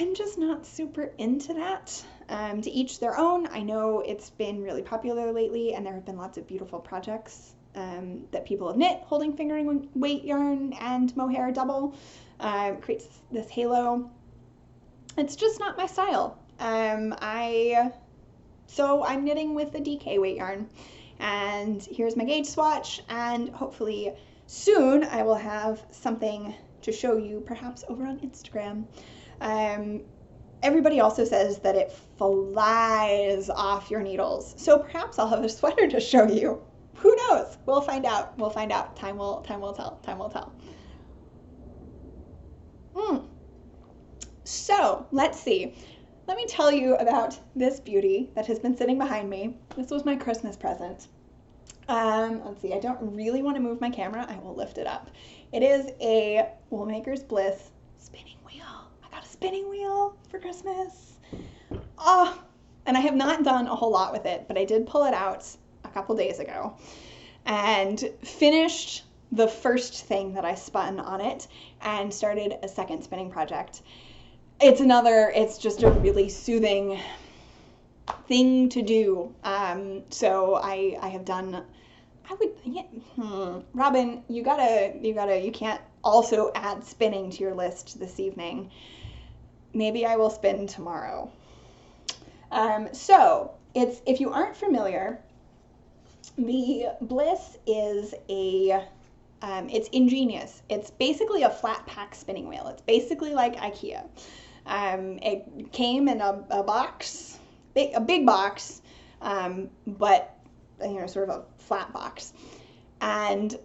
I'm just not super into that. To each their own. I know it's been really popular lately, and there have been lots of beautiful projects that people have knit holding fingering weight yarn and mohair double. Creates this halo. It's just not my style. So I'm knitting with the DK weight yarn, and here's my gauge swatch, and hopefully soon I will have something to show you, perhaps over on Instagram. Everybody also says that it flies off your needles, so perhaps I'll have a sweater to show you. Who knows? We'll find out. We'll find out. Time will tell. Time will tell. So let's see. Let me tell you about this beauty that has been sitting behind me. This was my Christmas present. Let's see, I don't really want to move my camera. I will lift it up. It is a Woolmaker's Bliss spinning wheel. I got a spinning wheel for Christmas. Oh, and I have not done a whole lot with it, but I did pull it out a couple days ago and finished the first thing that I spun on it and started a second spinning project. It's just a really soothing thing to do. So I have done, Robin, you can't also add spinning to your list this evening. Maybe I will spin tomorrow. So if you aren't familiar, the Bliss is it's ingenious. It's basically a flat pack spinning wheel. It's basically like IKEA. It came in a box, a big box, but sort of a flat box. And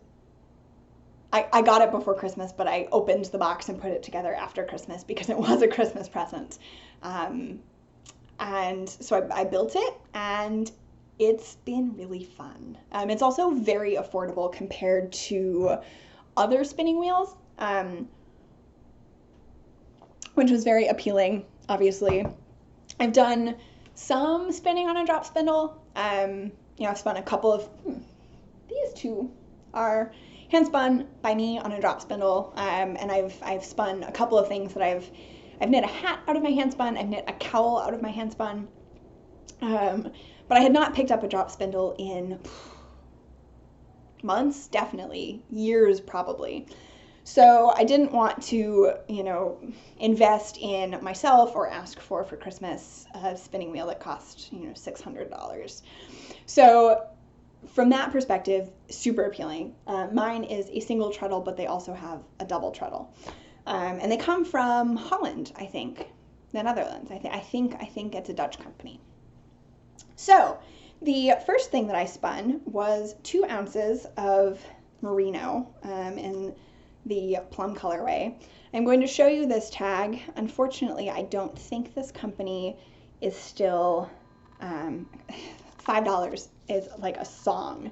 I got it before Christmas, but I opened the box and put it together after Christmas because it was a Christmas present. And so I built it, and it's been really fun. It's also very affordable compared to other spinning wheels, which was very appealing, obviously. I've done some spinning on a drop spindle. I've spun a couple of, these two are hand spun by me on a drop spindle, and I've spun a couple of things that I've knit a hat out of my hand spun, I've knit a cowl out of my hand spun, but I had not picked up a drop spindle in months, definitely, years probably. So I didn't want to, invest in myself or ask for Christmas a spinning wheel that cost, $600. So from that perspective, super appealing. Mine is a single treadle, but they also have a double treadle. And they come from Holland, I think, the Netherlands. I think it's a Dutch company. So the first thing that I spun was 2 ounces of merino in the plum colorway. I'm going to show you this tag. Unfortunately, I don't think this company is still, $5 is like a song.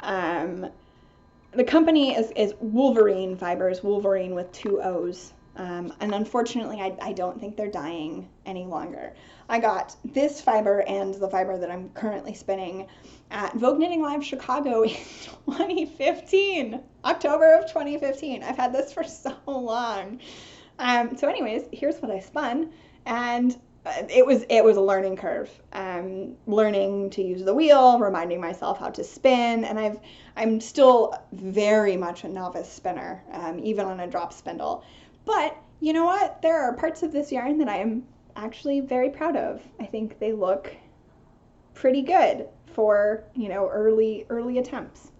The company is Wolverine Fibers, Wolverine with 2 O's. And unfortunately, I don't think they're dying any longer. I got this fiber and the fiber that I'm currently spinning at Vogue Knitting Live Chicago in 2015, October of 2015. I've had this for so long. So anyways, here's what I spun, and it was a learning curve. Learning to use the wheel, reminding myself how to spin, and I'm still very much a novice spinner, even on a drop spindle. But you know what? There are parts of this yarn that I am actually very proud of. I think they look pretty good for, early attempts.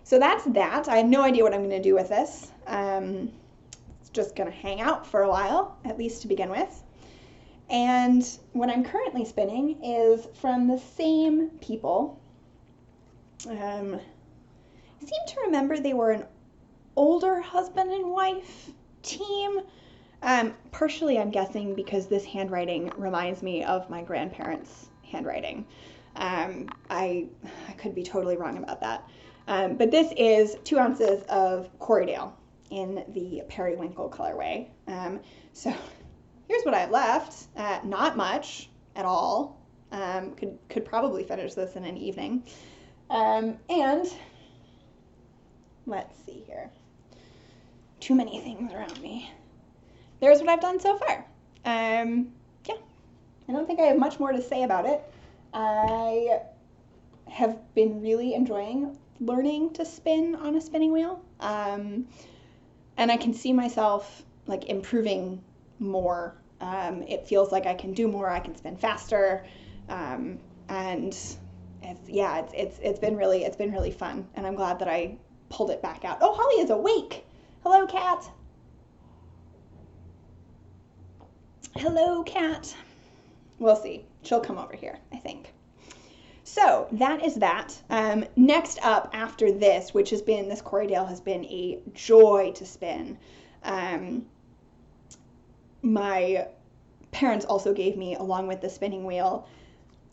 So that's that. I have no idea what I'm going to do with this. It's just going to hang out for a while, at least to begin with. And what I'm currently spinning is from the same people. I seem to remember they were an older husband and wife team. Partially, I'm guessing because this handwriting reminds me of my grandparents' handwriting. I could be totally wrong about that. But this is 2 ounces of Corriedale in the periwinkle colorway. So here's what I have left. Not much at all. Could probably finish this in an evening. And let's see here. Too many things around me. There's what I've done so far. Yeah, I don't think I have much more to say about it. I have been really enjoying learning to spin on a spinning wheel. And I can see myself improving more. It feels like I can do more, I can spin faster. And it's been really fun, and I'm glad that I pulled it back out. Oh, Holly is awake. Hello, cat. Hello, cat. We'll see. She'll come over here, I think. So that is that. Next up after this, which has been, this Corriedale has been a joy to spin. my parents also gave me, along with the spinning wheel,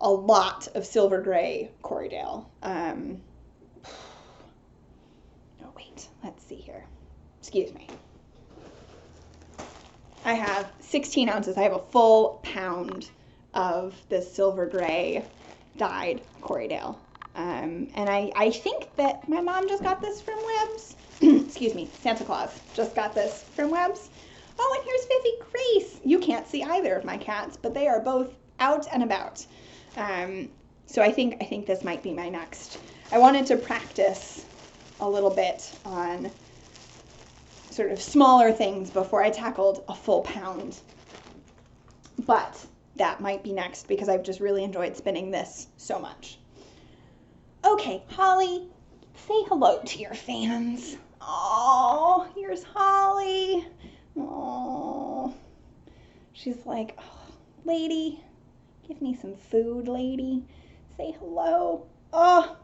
a lot of silver gray Corriedale. Oh, wait, let's see here. Excuse me. I have 16 ounces. I have a full pound of this silver gray dyed Corriedale. And I think that my mom just got this from Webb's. Excuse me, Santa Claus just got this from Webb's. Oh, and here's Vivvie Grace. You can't see either of my cats, but they are both out and about. So I think this might be my next. I wanted to practice a little bit on sort of smaller things before I tackled a full pound. But that might be next because I've just really enjoyed spinning this so much. Okay, Holly, say hello to your fans. Oh, here's Holly. Oh, she's like, oh, lady, give me some food, lady. Say hello. Oh,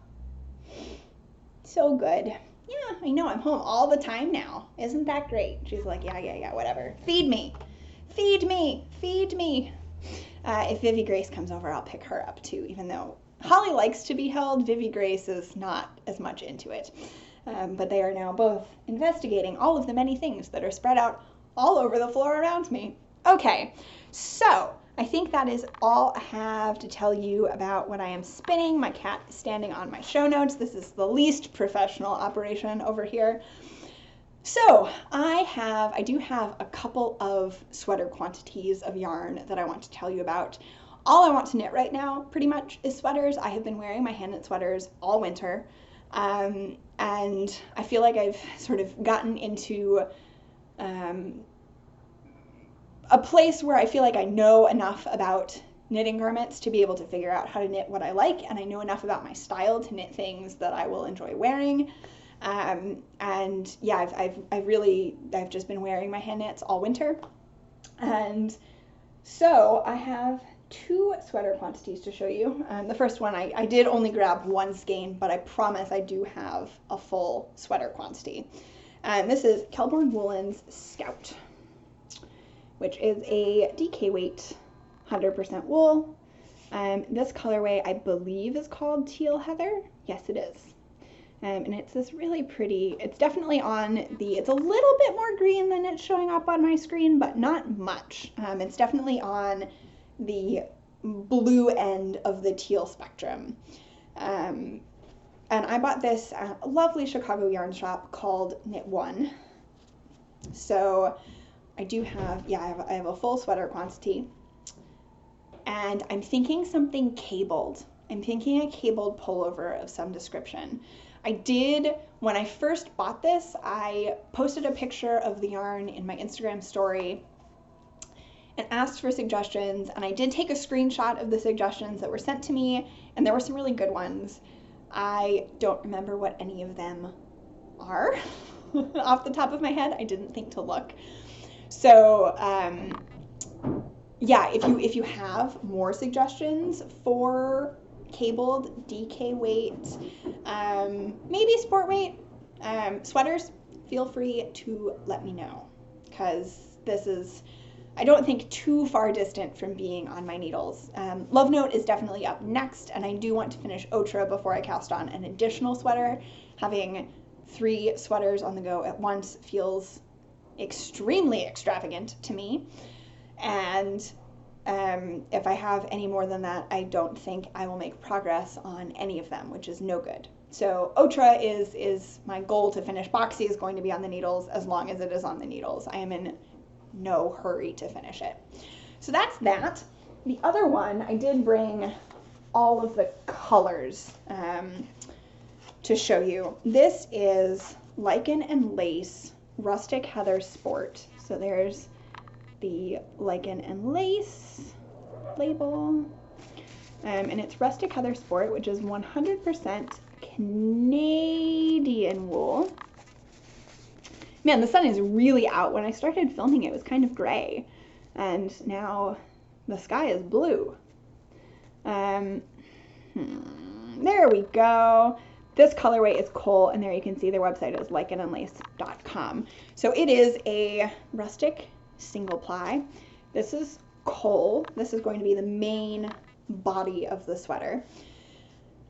so good. Yeah, I know, I'm home all the time now. Isn't that great? She's like, yeah, whatever. Feed me, feed me, feed me. If Vivvie Grace comes over, I'll pick her up too, even though Holly likes to be held. Vivvie Grace is not as much into it. But they are now both investigating all of the many things that are spread out all over the floor around me. Okay, so I think that is all I have to tell you about what I am spinning. My cat is standing on my show notes. This is the least professional operation over here. So I do have a couple of sweater quantities of yarn that I want to tell you about. All I want to knit right now pretty much is sweaters. I have been wearing my hand knit sweaters all winter. And I feel like I've sort of gotten into a place where I feel like I know enough about knitting garments to be able to figure out how to knit what I like, and I know enough about my style to knit things that I will enjoy wearing. And yeah, I've just been wearing my hand knits all winter. And so I have two sweater quantities to show you. The first one, I did only grab one skein, but I promise I do have a full sweater quantity. This is Kelbourne Woolen's Scout, which is a DK weight, 100% wool. This colorway, I believe, is called Teal Heather. Yes, it is. And it's this really pretty, it's definitely it's a little bit more green than it's showing up on my screen, but not much. It's definitely on the blue end of the teal spectrum. And I bought this at a lovely Chicago yarn shop called Knit One. So I do have, I have a full sweater quantity. And I'm thinking something cabled. I'm thinking a cabled pullover of some description. I did, when I first bought this, I posted a picture of the yarn in my Instagram story and asked for suggestions, and I did take a screenshot of the suggestions that were sent to me, and there were some really good ones. I don't remember what any of them are off the top of my head. I didn't think to look. So yeah, if you have more suggestions for cabled DK weight, maybe sport weight sweaters, feel free to let me know, because this is, I don't think, too far distant from being on my needles. Love Note is definitely up next, and I do want to finish Otra before I cast on an additional sweater. Having 3 sweaters on the go at once feels extremely extravagant to me, and if I have any more than that, I don't think I will make progress on any of them, which is no good. So Otra is my goal to finish. Boxy is going to be on the needles as long as it is on the needles. I am in no hurry to finish it. So that's that. The other one, I did bring all of the colors to show you. This is Lichen and Lace Rustic Heather Sport. So there's the Lichen and Lace label, and it's Rustic Heather Sport, which is 100% Canadian wool. Man, the sun is really out. When I started filming, it was kind of gray, and now the sky is blue. There we go. This colorway is Coal, and there you can see their website is lichenandlace.com. So it is a rustic single ply. This is coal. This is going to be the main body of the sweater.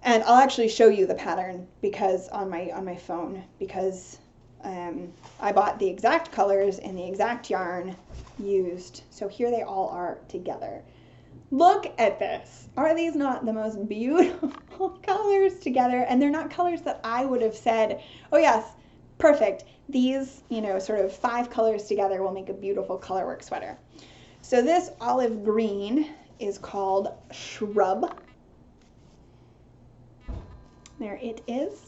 And I'll actually show you the pattern because on my phone, because I bought the exact colors and the exact yarn used. So here they all are together. Look at this. Are these not the most beautiful colors together? And they're not colors that I would have said, oh yes, perfect. These, you know, sort of 5 colors together will make a beautiful colorwork sweater. So this olive green is called Shrub. There it is.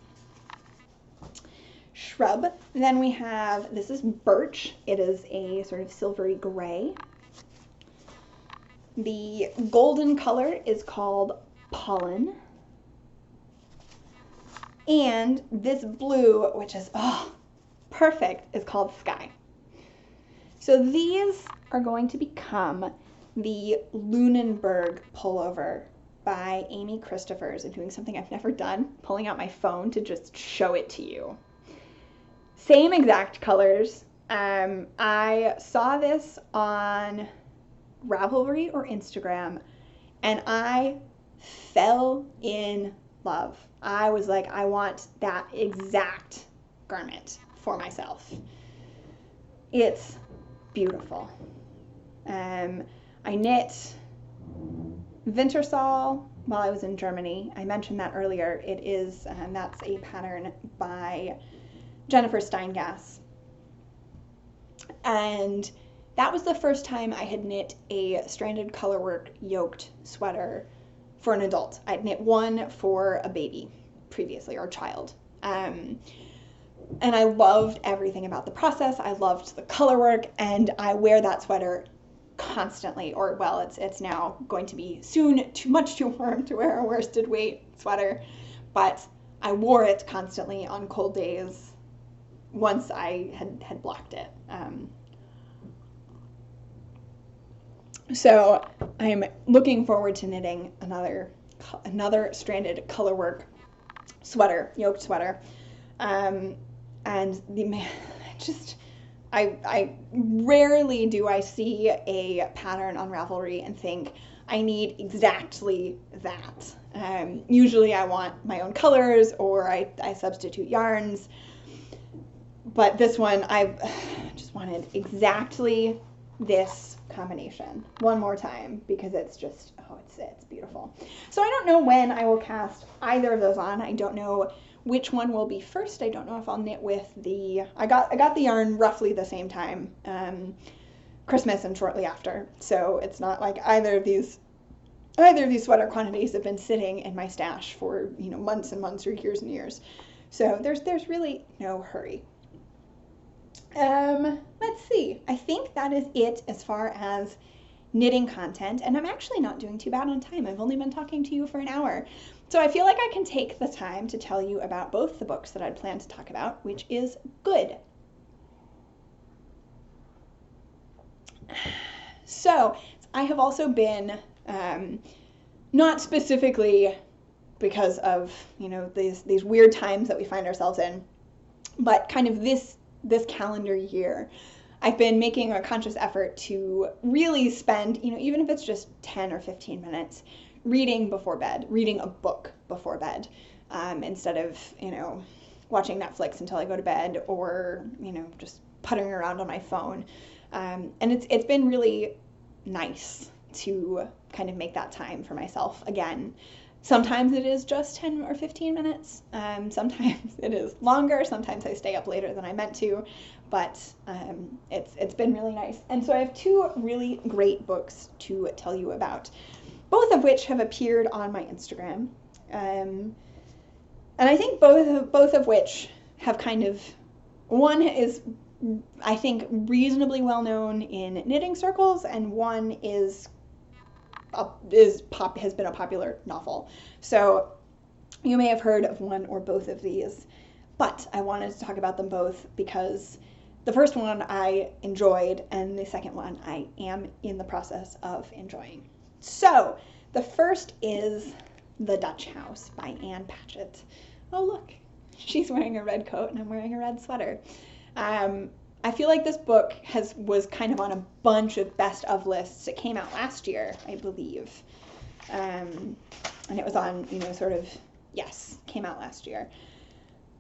Shrub. And then we have, this is Birch. It is a sort of silvery gray. The golden color is called Pollen. And this blue, which is, oh, perfect, is called Sky. So these are going to become the Lunenburg pullover by Amy Christophers, and doing something I've never done, pulling out my phone to just show it to you. Same exact colors. I saw this on Ravelry or Instagram, and I fell in love. I was like, I want that exact garment for myself. It's beautiful. I knit Wintersal while I was in Germany. I mentioned that earlier. It is, that's a pattern by Jennifer Steingass. And that was the first time I had knit a stranded colorwork yoked sweater for an adult. I'd knit one for a baby previously, or child. And I loved everything about the process. I loved the colorwork, and I wear that sweater constantly, or well, it's now going to be soon much too warm to wear a worsted weight sweater, but I wore it constantly on cold days once I had blocked it. So I'm looking forward to knitting another stranded colorwork sweater, yoked sweater, and I rarely do I see a pattern on Ravelry and think, I need exactly that. Usually I want my own colors, or I substitute yarns. But this one, I just wanted exactly this combination one more time, because it's just, oh, it's beautiful. So I don't know when I will cast either of those on. I don't know which one will be first. I don't know if I'll knit with I got the yarn roughly the same time, Christmas and shortly after. So it's not like either of these sweater quantities have been sitting in my stash for, you know, months and months or years and years. So there's really no hurry. Let's see. I think that is it as far as knitting content, and I'm actually not doing too bad on time. I've only been talking to you for an hour. So I feel like I can take the time to tell you about both the books that I'd planned to talk about, which is good. So I have also been, not specifically because of, you know, these weird times that we find ourselves in, but kind of this calendar year, I've been making a conscious effort to really spend, you know, even if it's just 10 or 15 minutes, reading before bed, reading a book before bed, instead of, you know, watching Netflix until I go to bed, or, you know, just puttering around on my phone. And it's been really nice to kind of make that time for myself again. Sometimes it is just 10 or 15 minutes. Sometimes it is longer. Sometimes I stay up later than I meant to, but it's been really nice. And so I have 2 really great books to tell you about, both of which have appeared on my Instagram. And I think both of which have kind of, one is, I think, reasonably well known in knitting circles, and one has been a popular novel. So you may have heard of one or both of these, but I wanted to talk about them both because the first one I enjoyed, and the second one I am in the process of enjoying. So the first is The Dutch House by Anne Patchett. Oh, look, she's wearing a red coat and I'm wearing a red sweater. I feel like this book was kind of on a bunch of best of lists. It came out last year, I believe. And it was on, yes, came out last year.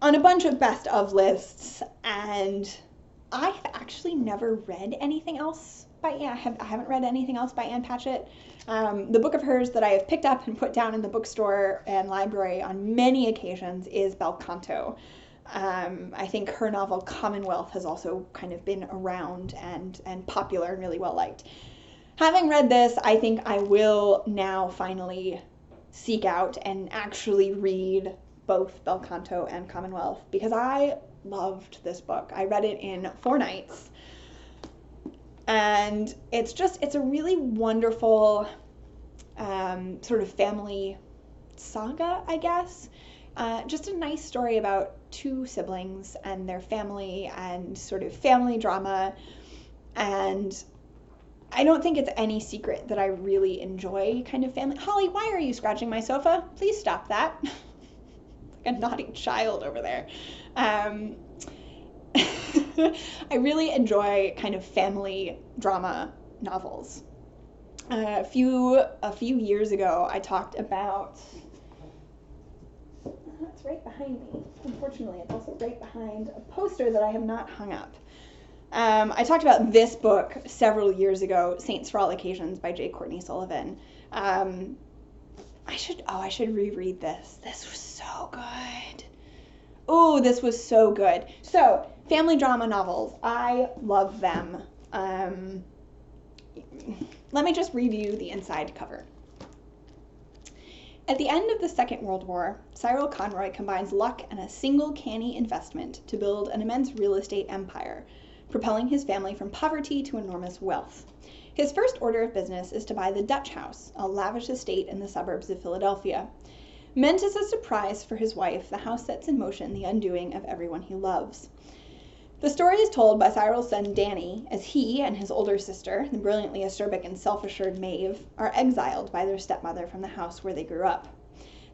On a bunch of best of lists, and I have actually never read anything else by Anne. I haven't read anything else by Ann Patchett. The book of hers that I have picked up and put down in the bookstore and library on many occasions is Bel Canto. I think her novel Commonwealth has also kind of been around and popular and really well liked. Having read this, I think I will now finally seek out and actually read both Bel Canto and Commonwealth, because I loved this book. I read it in 4 nights, and it's a really wonderful sort of family saga, I guess. Just a nice story about 2 siblings and their family and sort of family drama. And I don't think it's any secret that I really enjoy kind of family. Holly, why are you scratching my sofa? Please stop that. Like a naughty child over there. I really enjoy kind of family drama novels. A few years ago, I talked about. It's right behind me. Unfortunately, it's also right behind a poster that I have not hung up. I talked about this book several years ago, Saints for All Occasions by J. Courtney Sullivan. I should reread this. This was so good. Oh, this was so good. So, family drama novels. I love them. Let me just read you the inside cover. At the end of the Second World War, Cyril Conroy combines luck and a single canny investment to build an immense real estate empire, propelling his family from poverty to enormous wealth. His first order of business is to buy the Dutch House, a lavish estate in the suburbs of Philadelphia. Meant as a surprise for his wife, the house sets in motion the undoing of everyone he loves. The story is told by Cyril's son Danny, as he and his older sister, the brilliantly acerbic and self-assured Maeve, are exiled by their stepmother from the house where they grew up.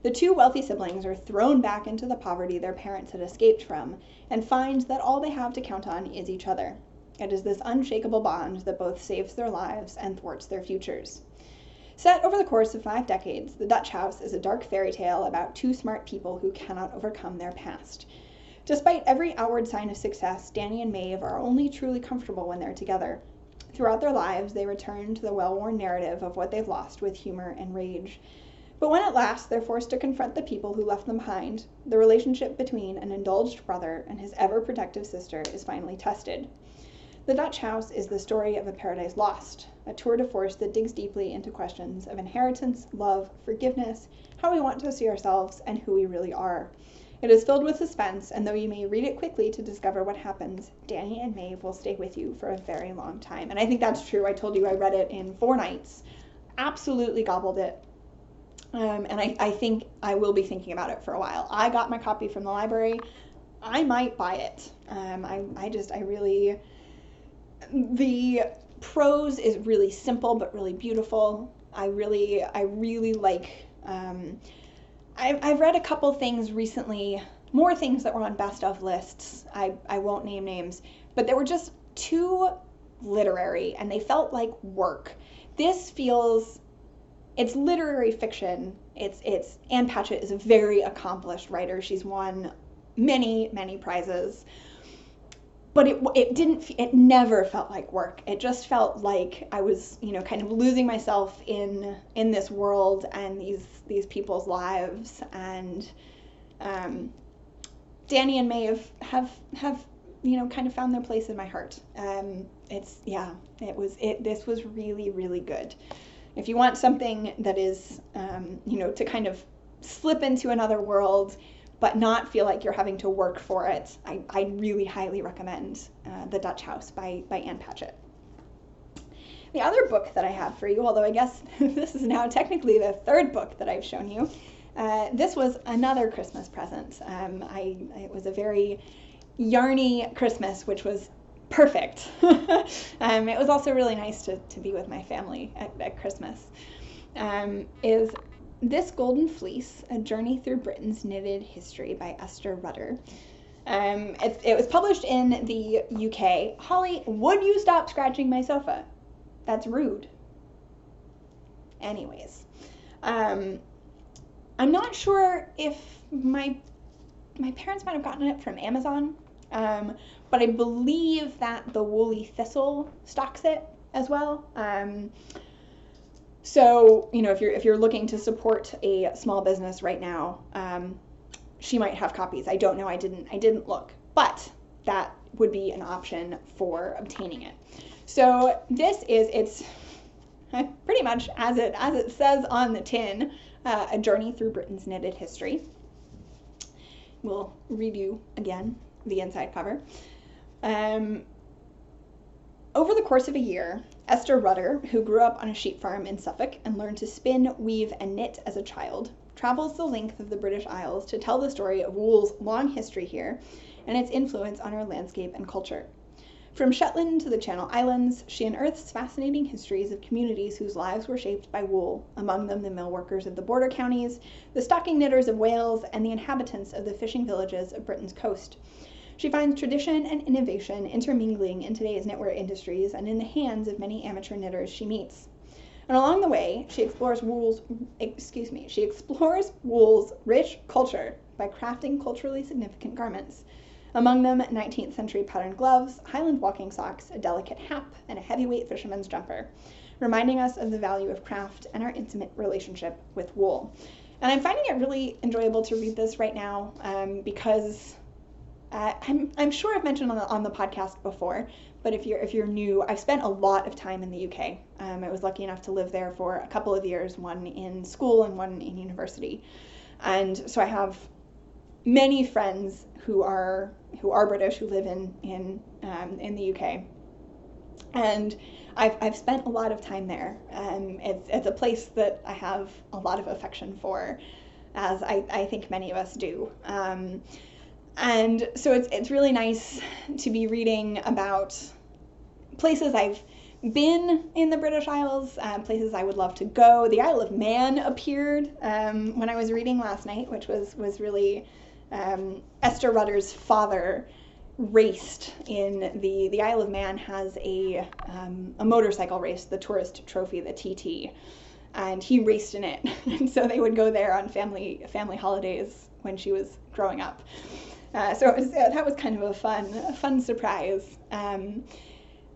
The 2 wealthy siblings are thrown back into the poverty their parents had escaped from, and find that all they have to count on is each other. It is this unshakable bond that both saves their lives and thwarts their futures. Set over the course of 5 decades, The Dutch House is a dark fairy tale about 2 smart people who cannot overcome their past. Despite every outward sign of success, Danny and Maeve are only truly comfortable when they're together. Throughout their lives, they return to the well-worn narrative of what they've lost with humor and rage. But when at last they're forced to confront the people who left them behind, the relationship between an indulged brother and his ever-protective sister is finally tested. The Dutch House is the story of a paradise lost, a tour de force that digs deeply into questions of inheritance, love, forgiveness, how we want to see ourselves, and who we really are. It is filled with suspense, and though you may read it quickly to discover what happens, Danny and Maeve will stay with you for a very long time. And I think that's true. I told you I read it in 4 nights. Absolutely gobbled it. And I think I will be thinking about it for a while. I got my copy from the library. I might buy it. The prose is really simple but really beautiful. I really like. I've read a couple things recently, more things that were on best of lists. I won't name names, but they were just too literary and they felt like work. This feels, it's literary fiction. It's Ann Patchett is a very accomplished writer. She's won many prizes. But it never felt like work. It just felt like I was, kind of losing myself in this world and these people's lives. And Danny and Maeve have kind of found their place in my heart. This was really, really good. If you want something that is, to kind of slip into another world, but not feel like you're having to work for it, I really highly recommend The Dutch House by Ann Patchett. The other book that I have for you, although I guess this is now technically the 3rd book that I've shown you, this was another Christmas present. It was a very yarny Christmas, which was perfect. It was also really nice to be with my family at Christmas. Is This Golden Fleece, A Journey Through Britain's Knitted History by Esther Rutter. It was published in the UK. Holly, would you stop scratching my sofa? That's rude. Anyways, I'm not sure if my parents might have gotten it from Amazon, but I believe that the Woolly Thistle stocks it as well. So, you know, if you're looking to support a small business right now, she might have copies. I don't know. I didn't look, but that would be an option for obtaining it. So it's pretty much as it says on the tin, a journey through Britain's knitted history. We'll read you again the inside cover. Over the course of a year, Esther Rudder, who grew up on a sheep farm in Suffolk and learned to spin, weave, and knit as a child, travels the length of the British Isles to tell the story of wool's long history here and its influence on our landscape and culture. From Shetland to the Channel Islands, she unearths fascinating histories of communities whose lives were shaped by wool, among them the mill workers of the border counties, the stocking knitters of Wales, and the inhabitants of the fishing villages of Britain's coast. She finds tradition and innovation intermingling in today's knitwear industries and in the hands of many amateur knitters she meets. And along the way, she explores wool's rich culture by crafting culturally significant garments. Among them, 19th century patterned gloves, Highland walking socks, a delicate hat, and a heavyweight fisherman's jumper, reminding us of the value of craft and our intimate relationship with wool. And I'm finding it really enjoyable to read this right now because I'm sure I've mentioned on the podcast before, but if you're new, I've spent a lot of time in the UK. I was lucky enough to live there for a couple of years, one in school and one in university. And so I have many friends who are British, who live in the UK, and I've spent a lot of time there. It's a place that I have a lot of affection for, as I think many of us do. And so it's really nice to be reading about places I've been in the British Isles, places I would love to go. The Isle of Man appeared when I was reading last night, which was really Esther Rudder's father raced in the Isle of Man has a motorcycle race, the Tourist Trophy, the TT, and he raced in it. And so they would go there on family holidays when she was growing up. So that was kind of a fun surprise.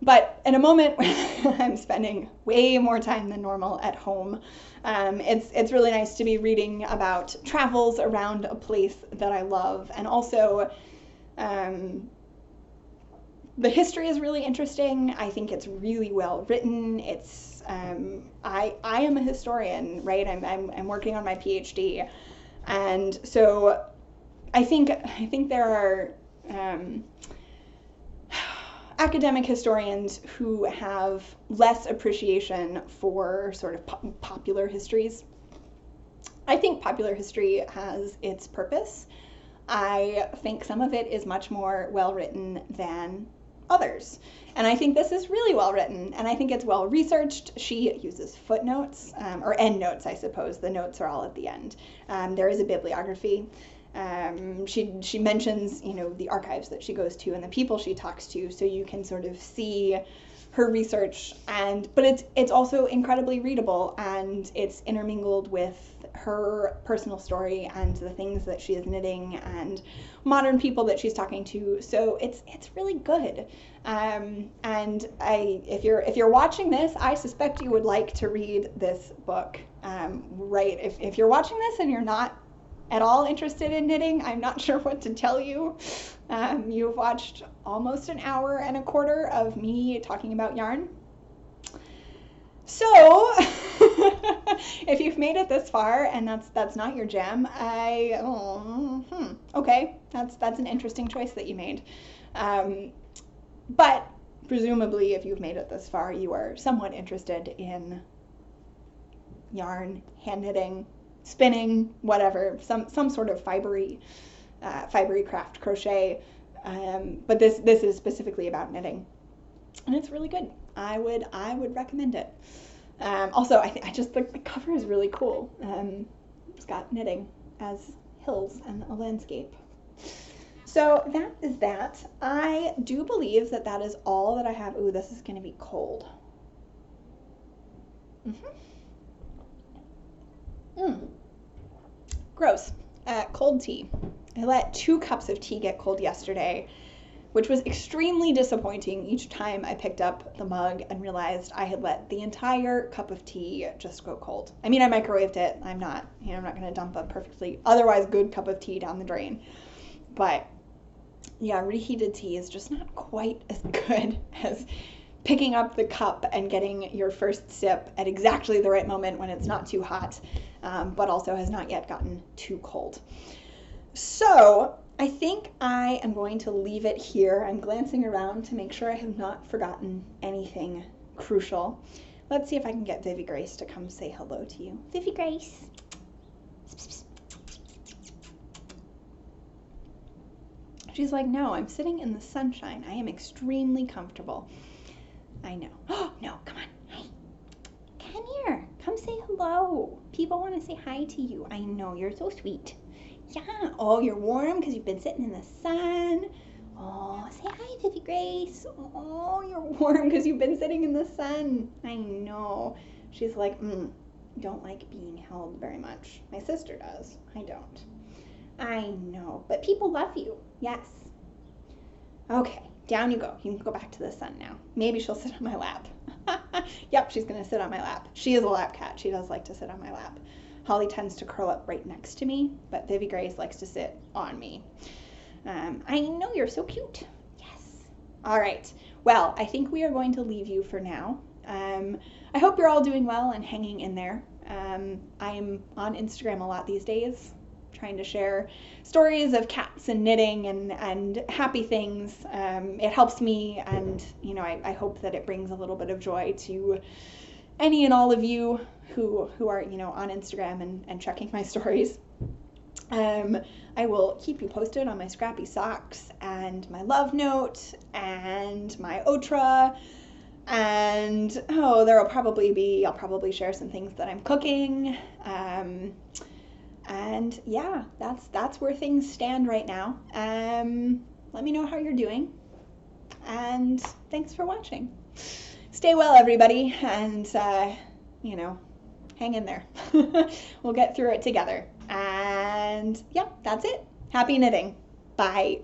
But in a moment when I'm spending way more time than normal at home, it's really nice to be reading about travels around a place that I love. And also, the history is really interesting. I think it's really well written. It's I am a historian, right? I'm working on my PhD, and so I think there are academic historians who have less appreciation for sort of popular histories. I think popular history has its purpose. I think some of it is much more well written than others. And I think this is really well written, and I think it's well researched. She uses footnotes, or endnotes, I suppose. The notes are all at the end. There is a bibliography. She mentions, the archives that she goes to and the people she talks to, so you can sort of see her research, but it's also incredibly readable, and it's intermingled with her personal story and the things that she is knitting and modern people that she's talking to. So it's really good. And if you're watching this, I suspect you would like to read this book. Right? If you're watching this and you're not at all interested in knitting, I'm not sure what to tell you. You've watched almost an hour and a quarter of me talking about yarn. So, if you've made it this far and that's not your jam, okay, that's an interesting choice that you made. But presumably, if you've made it this far, you are somewhat interested in yarn, hand knitting, spinning, whatever, some sort of fibery craft, crochet, but this is specifically about knitting, and it's really good. I would recommend it. Also, I just the cover is really cool. It's got knitting as hills and a landscape. So that is that. I do believe that that is all that I have. Ooh, this is going to be cold. Gross. Cold tea. I let 2 cups of tea get cold yesterday, which was extremely disappointing each time I picked up the mug and realized I had let the entire cup of tea just go cold. I mean, I microwaved it. I'm not going to dump a perfectly otherwise good cup of tea down the drain. But yeah, reheated tea is just not quite as good as picking up the cup and getting your first sip at exactly the right moment when it's not too hot, but also has not yet gotten too cold. So I think I am going to leave it here. I'm glancing around to make sure I have not forgotten anything crucial. Let's see if I can get Vivvie Grace to come say hello to you. Vivvie Grace. She's like, no, I'm sitting in the sunshine. I am extremely comfortable. I know. Oh, no, come on. Hey, come here. Come say hello. People want to say hi to you. I know, you're so sweet. Yeah. Oh, you're warm because you've been sitting in the sun. Oh, say hi, Vivvie Grace. Oh, you're warm because you've been sitting in the sun. I know. She's like, don't like being held very much. My sister does. I don't. I know. But people love you. Yes. Okay. Down you go. You can go back to the sun now. Maybe she'll sit on my lap. Yep, she's going to sit on my lap. She is a lap cat. She does like to sit on my lap. Holly tends to curl up right next to me, but Vivvie Grace likes to sit on me. I know, you're so cute. Yes. All right. Well, I think we are going to leave you for now. I hope you're all doing well and hanging in there. I'm on Instagram a lot these days, trying to share stories of cats and knitting and happy things. It helps me, and I hope that it brings a little bit of joy to any and all of you who are on Instagram and checking my stories. I will keep you posted on my scrappy socks and my love note and my Otra, and I'll probably share some things that I'm cooking. And yeah, that's where things stand right now. Let me know how you're doing, and thanks for watching. Stay well, everybody, and hang in there. We'll get through it together. And yeah, that's it. Happy knitting. Bye.